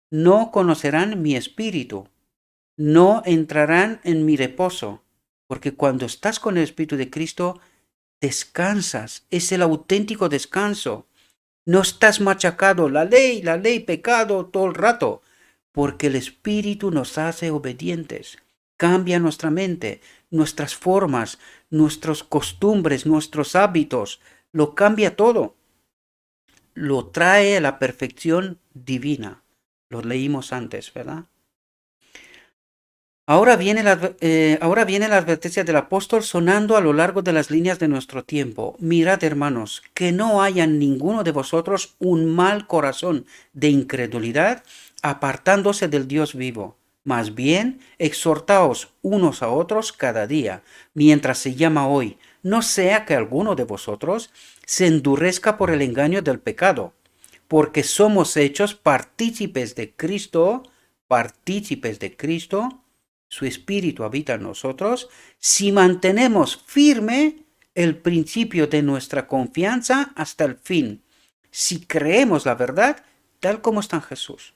No conocerán mi espíritu, no entrarán en mi reposo, porque cuando estás con el Espíritu de Cristo, descansas, es el auténtico descanso. No estás machacado, la ley, pecado todo el rato, porque el Espíritu nos hace obedientes, cambia nuestra mente, nuestras formas, nuestras costumbres, nuestros hábitos, lo cambia todo, lo trae a la perfección divina. Lo leímos antes, ¿verdad? Ahora viene la advertencia del apóstol sonando a lo largo de las líneas de nuestro tiempo. Mirad, hermanos, que no haya en ninguno de vosotros un mal corazón de incredulidad, apartándose del Dios vivo. Más bien, exhortaos unos a otros cada día, mientras se llama hoy, no sea que alguno de vosotros se endurezca por el engaño del pecado, porque somos hechos partícipes de Cristo, su Espíritu habita en nosotros, si mantenemos firme el principio de nuestra confianza hasta el fin, si creemos la verdad tal como está en Jesús.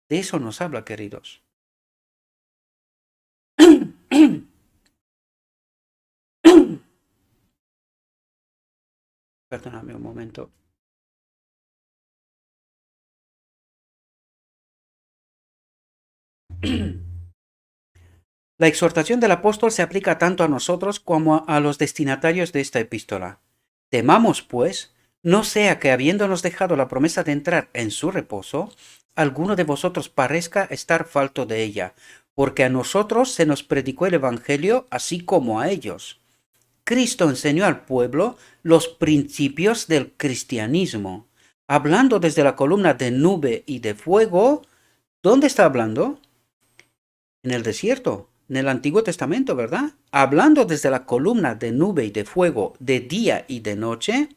De eso nos habla, queridos. Perdóname un momento. La exhortación del apóstol se aplica tanto a nosotros como a los destinatarios de esta epístola. Temamos, pues, no sea que habiéndonos dejado la promesa de entrar en su reposo, alguno de vosotros parezca estar falto de ella, porque a nosotros se nos predicó el Evangelio así como a ellos. Cristo enseñó al pueblo los principios del cristianismo, hablando desde la columna de nube y de fuego. ¿Dónde está hablando? En el desierto, en el Antiguo Testamento, ¿verdad? Hablando desde la columna de nube y de fuego de día y de noche,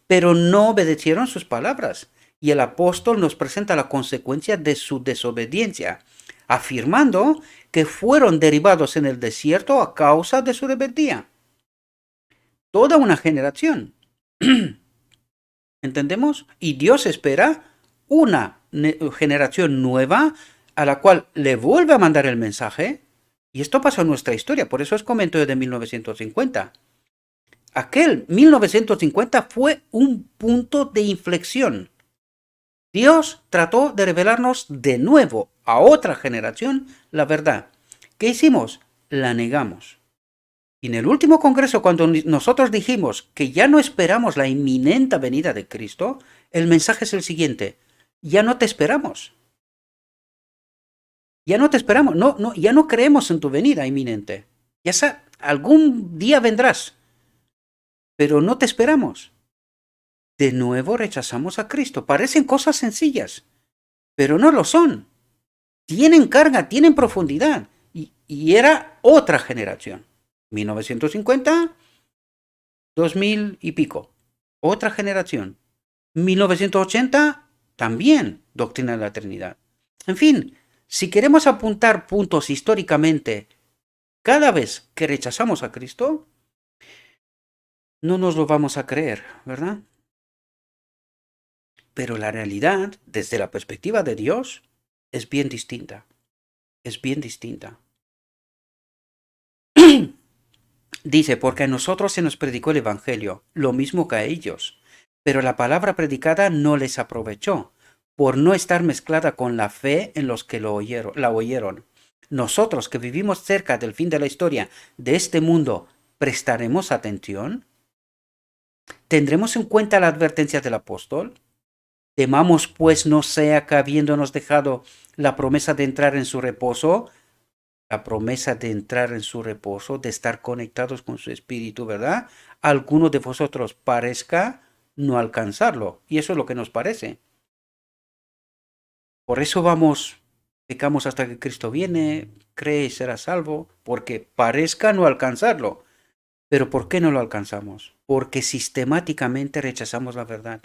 pero no obedecieron sus palabras. Y el apóstol nos presenta la consecuencia de su desobediencia, afirmando que fueron derribados en el desierto a causa de su rebeldía. Toda una generación. ¿Entendemos? Y Dios espera una generación nueva a la cual le vuelve a mandar el mensaje. Y esto pasó en nuestra historia, por eso es comentario de 1950. Aquel 1950 fue un punto de inflexión. Dios trató de revelarnos de nuevo a otra generación la verdad. ¿Qué hicimos? La negamos. Y en el último congreso, cuando nosotros dijimos que ya no esperamos la inminente venida de Cristo, el mensaje es el siguiente: ya no te esperamos. Ya no te esperamos, ya no creemos en tu venida inminente. Algún día vendrás, pero no te esperamos. De nuevo rechazamos a Cristo. Parecen cosas sencillas, pero no lo son. Tienen carga, tienen profundidad. Y era otra generación. 1950, 2000 y pico. Otra generación. 1980, también doctrina de la Trinidad. En fin, si queremos apuntar puntos históricamente, cada vez que rechazamos a Cristo, no nos lo vamos a creer, ¿verdad? Pero la realidad, desde la perspectiva de Dios, es bien distinta. Es bien distinta. Dice, porque a nosotros se nos predicó el Evangelio, lo mismo que a ellos, pero la palabra predicada no les aprovechó, por no estar mezclada con la fe en los que la oyeron. Nosotros que vivimos cerca del fin de la historia de este mundo, ¿prestaremos atención? ¿Tendremos en cuenta la advertencia del apóstol? Temamos pues no sea que habiéndonos dejado la promesa de entrar en su reposo, de estar conectados con su espíritu, ¿verdad? Alguno de vosotros parezca no alcanzarlo. Y eso es lo que nos parece. Por eso pecamos hasta que Cristo viene, cree y será salvo, porque parezca no alcanzarlo. Pero ¿por qué no lo alcanzamos? Porque sistemáticamente rechazamos la verdad.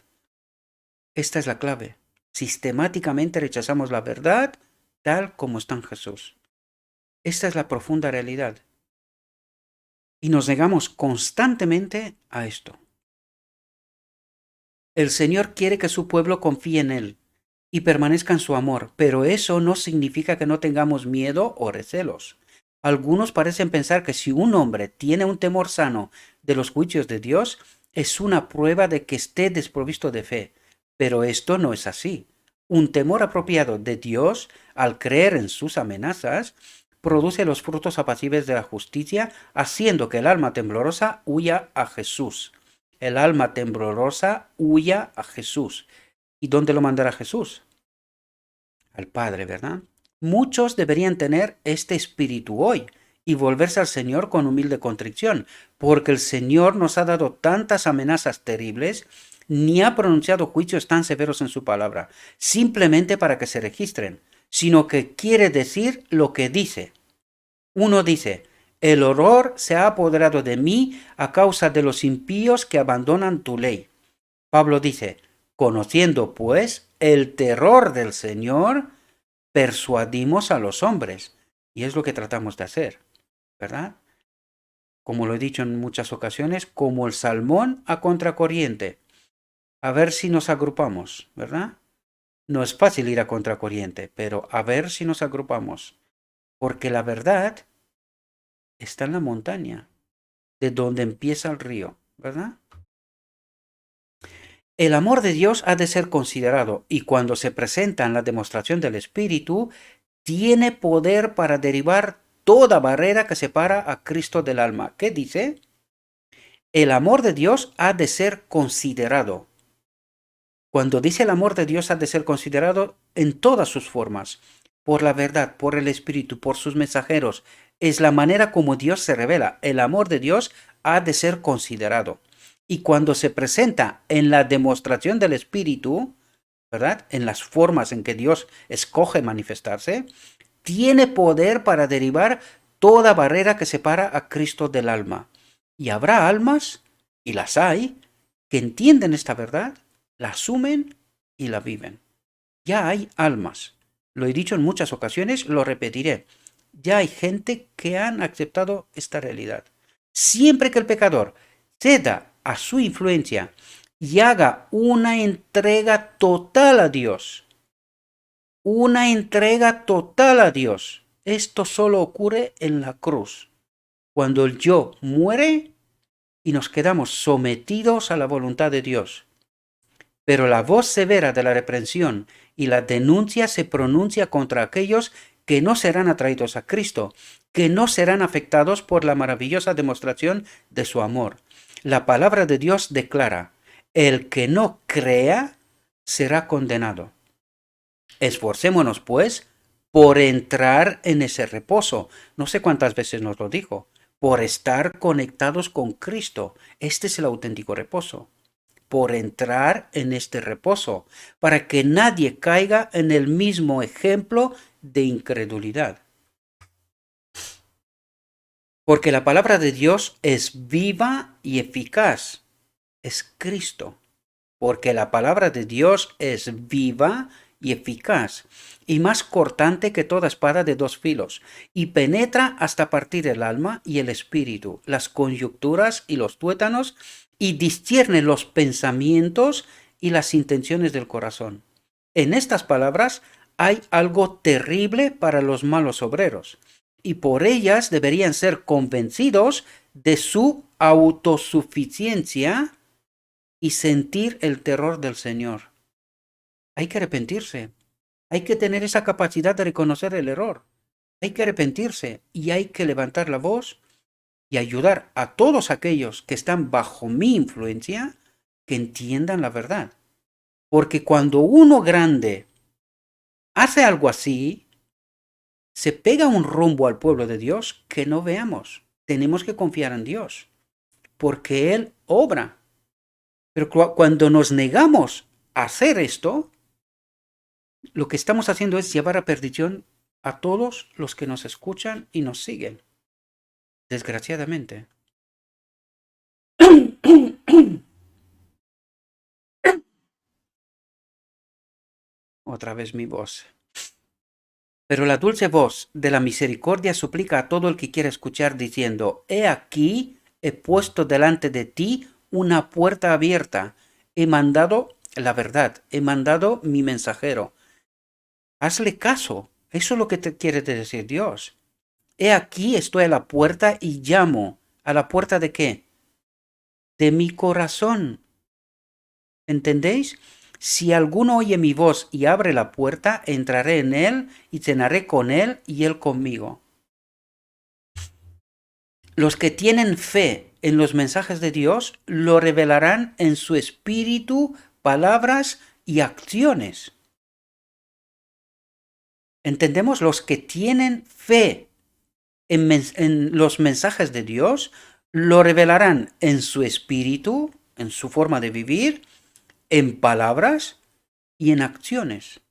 Esta es la clave. Sistemáticamente rechazamos la verdad tal como está en Jesús. Esta es la profunda realidad. Y nos negamos constantemente a esto. El Señor quiere que su pueblo confíe en Él y permanezca en su amor, pero eso no significa que no tengamos miedo o recelos. Algunos parecen pensar que si un hombre tiene un temor sano de los juicios de Dios, es una prueba de que esté desprovisto de fe. Pero esto no es así. Un temor apropiado de Dios, al creer en sus amenazas, produce los frutos apacibles de la justicia, haciendo que el alma temblorosa huya a Jesús. El alma temblorosa huya a Jesús. ¿Y dónde lo mandará Jesús? Al Padre, ¿verdad? Muchos deberían tener este espíritu hoy y volverse al Señor con humilde contrición, porque el Señor nos ha dado tantas amenazas terribles, ni ha pronunciado juicios tan severos en su palabra, simplemente para que se registren, sino que quiere decir lo que dice. Uno dice, el horror se ha apoderado de mí a causa de los impíos que abandonan tu ley. Pablo dice, conociendo pues el terror del Señor, persuadimos a los hombres. Y es lo que tratamos de hacer, ¿verdad? Como lo he dicho en muchas ocasiones, como el salmón a contracorriente. A ver si nos agrupamos, ¿verdad? No es fácil ir a contracorriente, pero a ver si nos agrupamos. Porque la verdad está en la montaña, de donde empieza el río, ¿verdad? El amor de Dios ha de ser considerado y cuando se presenta en la demostración del Espíritu, tiene poder para derribar toda barrera que separa a Cristo del alma. ¿Qué dice? El amor de Dios ha de ser considerado. Cuando dice el amor de Dios ha de ser considerado en todas sus formas, por la verdad, por el Espíritu, por sus mensajeros, es la manera como Dios se revela. El amor de Dios ha de ser considerado. Y cuando se presenta en la demostración del Espíritu, ¿verdad? En las formas en que Dios escoge manifestarse, tiene poder para derribar toda barrera que separa a Cristo del alma. Y habrá almas, y las hay, que entienden esta verdad, la asumen y la viven. Ya hay almas. Lo he dicho en muchas ocasiones, lo repetiré. Ya hay gente que han aceptado esta realidad. Siempre que el pecador ceda a su influencia y haga una entrega total a Dios, una entrega total a Dios. Esto solo ocurre en la cruz, cuando el yo muere y nos quedamos sometidos a la voluntad de Dios. Pero la voz severa de la reprensión y la denuncia se pronuncia contra aquellos que no serán atraídos a Cristo, que no serán afectados por la maravillosa demostración de su amor. La palabra de Dios declara, el que no crea será condenado. Esforcémonos, pues, por entrar en ese reposo. No sé cuántas veces nos lo dijo. Por estar conectados con Cristo. Este es el auténtico reposo. Por entrar en este reposo, para que nadie caiga en el mismo ejemplo de incredulidad. Porque la palabra de Dios es viva y eficaz. Es Cristo. Porque la palabra de Dios es viva y eficaz, y más cortante que toda espada de dos filos, y penetra hasta partir el alma y el espíritu, las conyunturas y los tuétanos, y discierne los pensamientos y las intenciones del corazón. En estas palabras hay algo terrible para los malos obreros, y por ellas deberían ser convencidos de su autosuficiencia y sentir el terror del Señor. Hay que arrepentirse. Hay que tener esa capacidad de reconocer el error. Hay que arrepentirse y hay que levantar la voz y ayudar a todos aquellos que están bajo mi influencia que entiendan la verdad. Porque cuando uno grande hace algo así, se pega un rumbo al pueblo de Dios que no veamos. Tenemos que confiar en Dios, porque Él obra. Pero cuando nos negamos a hacer esto, lo que estamos haciendo es llevar a perdición a todos los que nos escuchan y nos siguen. Desgraciadamente. Otra vez mi voz. Pero la dulce voz de la misericordia suplica a todo el que quiera escuchar diciendo, he aquí, he puesto delante de ti una puerta abierta. He mandado la verdad, he mandado mi mensajero. Hazle caso. Eso es lo que te quiere decir Dios. He aquí, estoy a la puerta y llamo. ¿A la puerta de qué? De mi corazón. ¿Entendéis? Si alguno oye mi voz y abre la puerta, entraré en él y cenaré con él y él conmigo. Los que tienen fe en los mensajes de Dios lo revelarán en su espíritu, palabras y acciones. ¿Entendemos? Los que tienen fe en los mensajes de Dios lo revelarán en su espíritu, en su forma de vivir, en palabras y en acciones.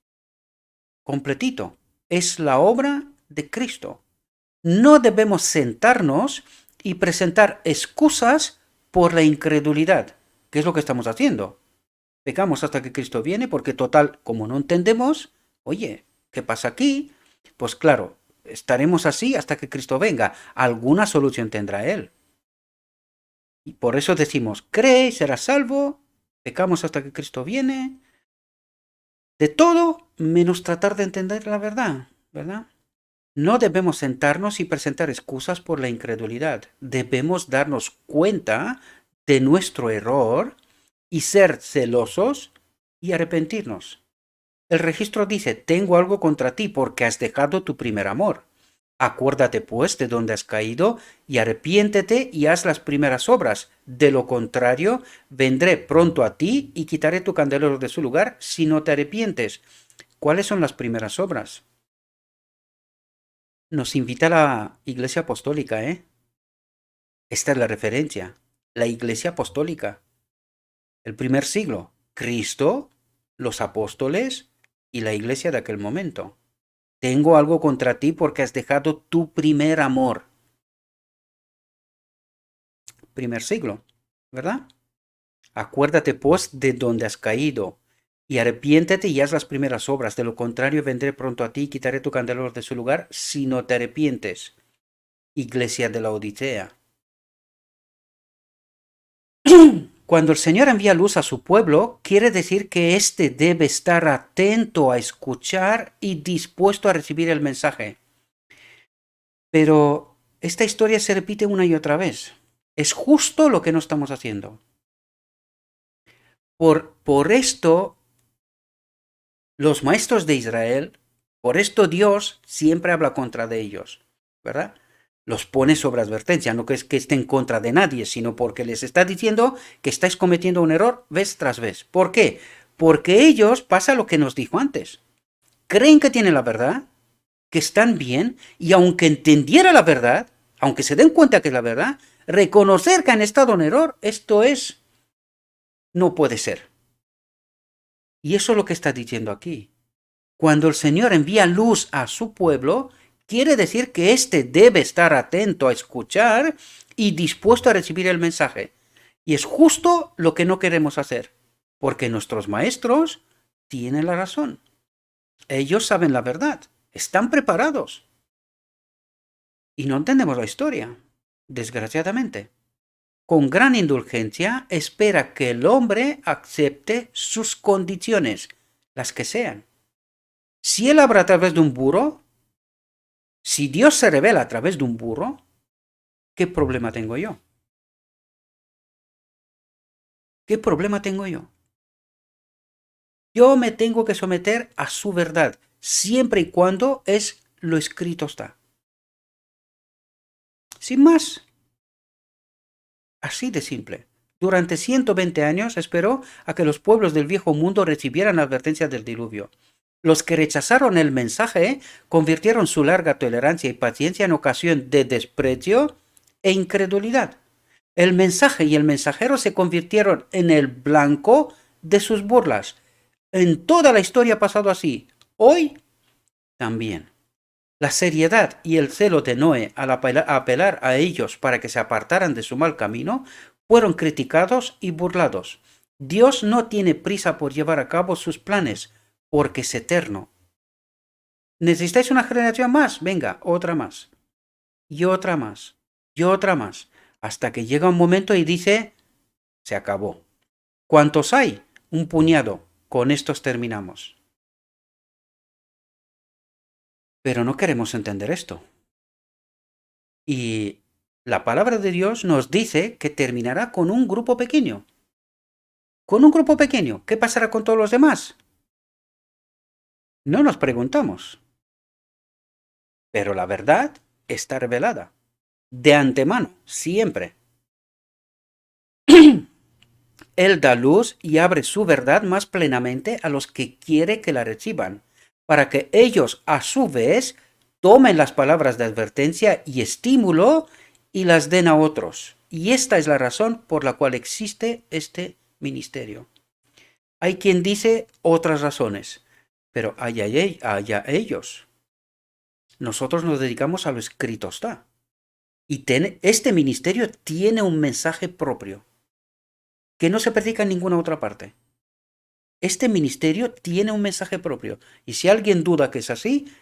Completito. Es la obra de Cristo. No debemos sentarnos y presentar excusas por la incredulidad, que es lo que estamos haciendo. Pecamos hasta que Cristo viene porque total, como no entendemos, oye, ¿qué pasa aquí? Pues claro, estaremos así hasta que Cristo venga. Alguna solución tendrá Él. Y por eso decimos, cree y serás salvo, pecamos hasta que Cristo viene. De todo menos tratar de entender la verdad, ¿verdad? No debemos sentarnos y presentar excusas por la incredulidad. Debemos darnos cuenta de nuestro error y ser celosos y arrepentirnos. El registro dice, tengo algo contra ti porque has dejado tu primer amor. Acuérdate pues de dónde has caído y arrepiéntete y haz las primeras obras. De lo contrario, vendré pronto a ti y quitaré tu candelero de su lugar si no te arrepientes. ¿Cuáles son las primeras obras? Nos invita la Iglesia Apostólica, ¿eh? Esta es la referencia. La Iglesia Apostólica. El primer siglo. Cristo, los apóstoles y la Iglesia de aquel momento. Tengo algo contra ti porque has dejado tu primer amor. Primer siglo, ¿verdad? Acuérdate pues de dónde has caído y arrepiéntete y haz las primeras obras. De lo contrario vendré pronto a ti y quitaré tu candelero de su lugar si no te arrepientes. Iglesia de la Odisea. Cuando el Señor envía luz a su pueblo, quiere decir que éste debe estar atento a escuchar y dispuesto a recibir el mensaje. Pero esta historia se repite una y otra vez. Es justo lo que no estamos haciendo. Por esto, los maestros de Israel, por esto Dios siempre habla contra de ellos, ¿verdad? Los pone sobre advertencia, no que es que esté en contra de nadie, sino porque les está diciendo que estáis cometiendo un error vez tras vez. ¿Por qué? Porque ellos, pasa lo que nos dijo antes, creen que tienen la verdad, que están bien, y aunque entendiera la verdad, aunque se den cuenta que es la verdad, reconocer que han estado en error, esto es, no puede ser. Y eso es lo que está diciendo aquí. Cuando el Señor envía luz a su pueblo, quiere decir que éste debe estar atento a escuchar y dispuesto a recibir el mensaje. Y es justo lo que no queremos hacer, porque nuestros maestros tienen la razón. Ellos saben la verdad, están preparados. Y no entendemos la historia, desgraciadamente. Con gran indulgencia espera que el hombre acepte sus condiciones, las que sean. Si él habla a través de un burro, si Dios se revela a través de un burro, ¿qué problema tengo yo? ¿Qué problema tengo yo? Yo me tengo que someter a su verdad, siempre y cuando es lo escrito está. Sin más. Así de simple. Durante 120 años esperó a que los pueblos del viejo mundo recibieran la advertencia del diluvio. Los que rechazaron el mensaje convirtieron su larga tolerancia y paciencia en ocasión de desprecio e incredulidad. El mensaje y el mensajero se convirtieron en el blanco de sus burlas. En toda la historia ha pasado así. Hoy también. La seriedad y el celo de Noé al apelar a ellos para que se apartaran de su mal camino fueron criticados y burlados. Dios no tiene prisa por llevar a cabo sus planes, porque es eterno. ¿Necesitáis una generación más? Venga, otra más. Y otra más. Y otra más. Hasta que llega un momento y dice, se acabó. ¿Cuántos hay? Un puñado. Con estos terminamos. Pero no queremos entender esto. Y la palabra de Dios nos dice que terminará con un grupo pequeño. Con un grupo pequeño, ¿qué pasará con todos los demás? No nos preguntamos. Pero la verdad está revelada. De antemano, siempre. Él da luz y abre su verdad más plenamente a los que quiere que la reciban, para que ellos, a su vez, tomen las palabras de advertencia y estímulo y las den a otros. Y esta es la razón por la cual existe este ministerio. Hay quien dice otras razones, pero allá ellos. Nosotros nos dedicamos a lo escrito está. Y este ministerio tiene un mensaje propio, que no se predica en ninguna otra parte. Este ministerio tiene un mensaje propio. Y si alguien duda que es así,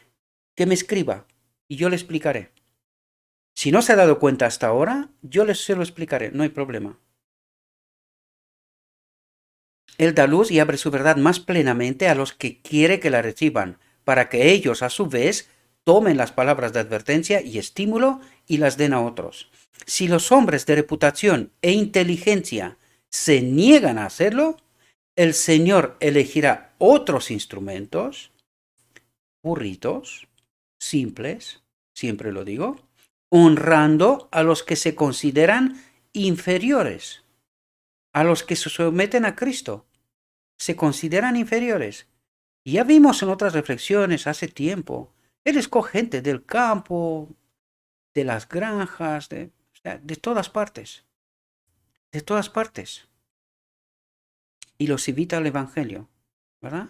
que me escriba y yo le explicaré. Si no se ha dado cuenta hasta ahora, se lo explicaré, no hay problema. Él da luz y abre su verdad más plenamente a los que quiere que la reciban, para que ellos, a su vez, tomen las palabras de advertencia y estímulo y las den a otros. Si los hombres de reputación e inteligencia se niegan a hacerlo, el Señor elegirá otros instrumentos, burritos, simples, siempre lo digo, honrando a los que se consideran inferiores, a los que se someten a Cristo, se consideran inferiores. Y ya vimos en otras reflexiones hace tiempo, Él escoge gente del campo, de las granjas, de todas partes, de todas partes, y los invita al Evangelio, ¿verdad?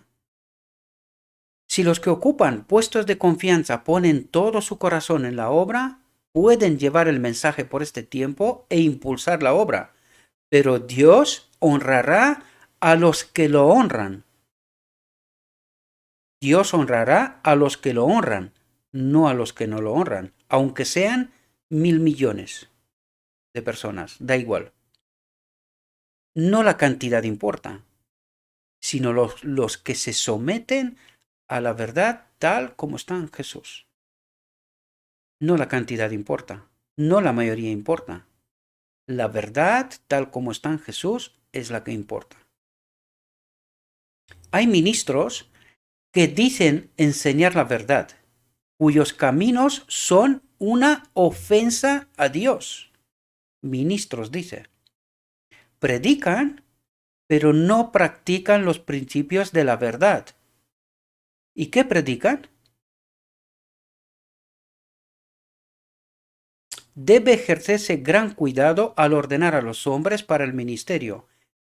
Si los que ocupan puestos de confianza ponen todo su corazón en la obra, pueden llevar el mensaje por este tiempo e impulsar la obra, pero Dios honrará a los que lo honran. Dios honrará a los que lo honran, no a los que no lo honran, aunque sean 1.000 millones de personas, da igual. No la cantidad importa, sino los que se someten a la verdad tal como está en Jesús. No la cantidad importa, no la mayoría importa. La verdad tal como está en Jesús es la que importa. Hay ministros que dicen enseñar la verdad, cuyos caminos son una ofensa a Dios. Ministros, dice. Predican, pero no practican los principios de la verdad. ¿Y qué predican? Debe ejercerse gran cuidado al ordenar a los hombres para el ministerio.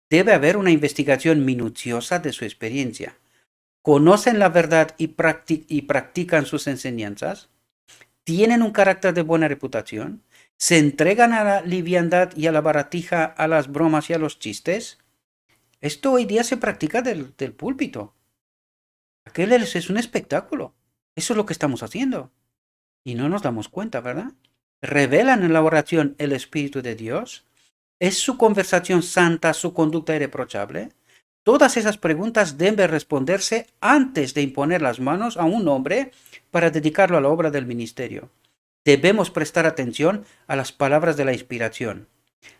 Debe haber una investigación minuciosa de su experiencia. ¿Conocen la verdad y practican sus enseñanzas? ¿Tienen un carácter de buena reputación? ¿Se entregan a la liviandad y a la baratija, a las bromas y a los chistes? Esto hoy día se practica del púlpito. Aquel es un espectáculo. Eso es lo que estamos haciendo. Y no nos damos cuenta, ¿verdad? ¿Revelan en la oración el Espíritu de Dios? ¿Es su conversación santa, su conducta irreprochable? Todas esas preguntas deben responderse antes de imponer las manos a un hombre para dedicarlo a la obra del ministerio. Debemos prestar atención a las palabras de la inspiración.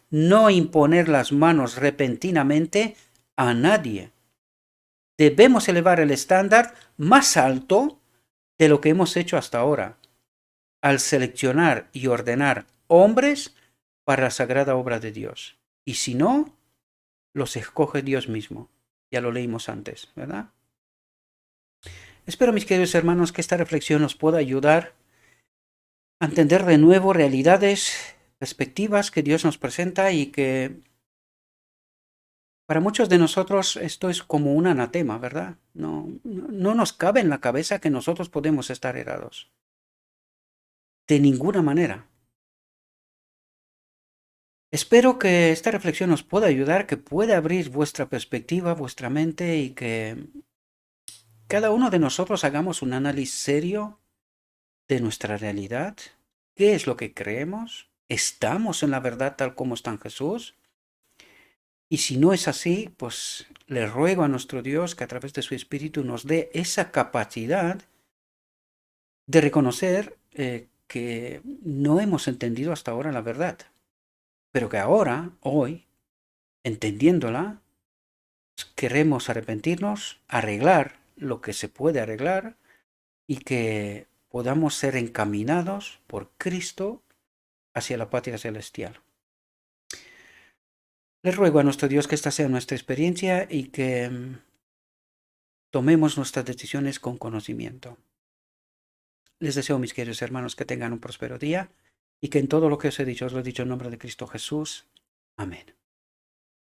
No imponer las manos repentinamente a nadie. Debemos elevar el estándar más alto de lo que hemos hecho hasta ahora, al seleccionar y ordenar hombres para la sagrada obra de Dios. Y si no, los escoge Dios mismo. Ya lo leímos antes, ¿verdad? Espero, mis queridos hermanos, que esta reflexión nos pueda ayudar a entender de nuevo realidades, perspectivas que Dios nos presenta y que para muchos de nosotros esto es como un anatema, ¿verdad? No nos cabe en la cabeza que nosotros podemos estar errados. De ninguna manera. Espero que esta reflexión nos pueda ayudar, que pueda abrir vuestra perspectiva, vuestra mente y que cada uno de nosotros hagamos un análisis serio de nuestra realidad. ¿Qué es lo que creemos? ¿Estamos en la verdad tal como está en Jesús? Y si no es así, pues le ruego a nuestro Dios que a través de su Espíritu nos dé esa capacidad de reconocer que no hemos entendido hasta ahora la verdad, pero que ahora, hoy, entendiéndola, queremos arrepentirnos, arreglar lo que se puede arreglar y que podamos ser encaminados por Cristo hacia la patria celestial. Le ruego a nuestro Dios que esta sea nuestra experiencia y que tomemos nuestras decisiones con conocimiento. Les deseo, mis queridos hermanos, que tengan un próspero día y que en todo lo que os he dicho, os lo he dicho en nombre de Cristo Jesús. Amén.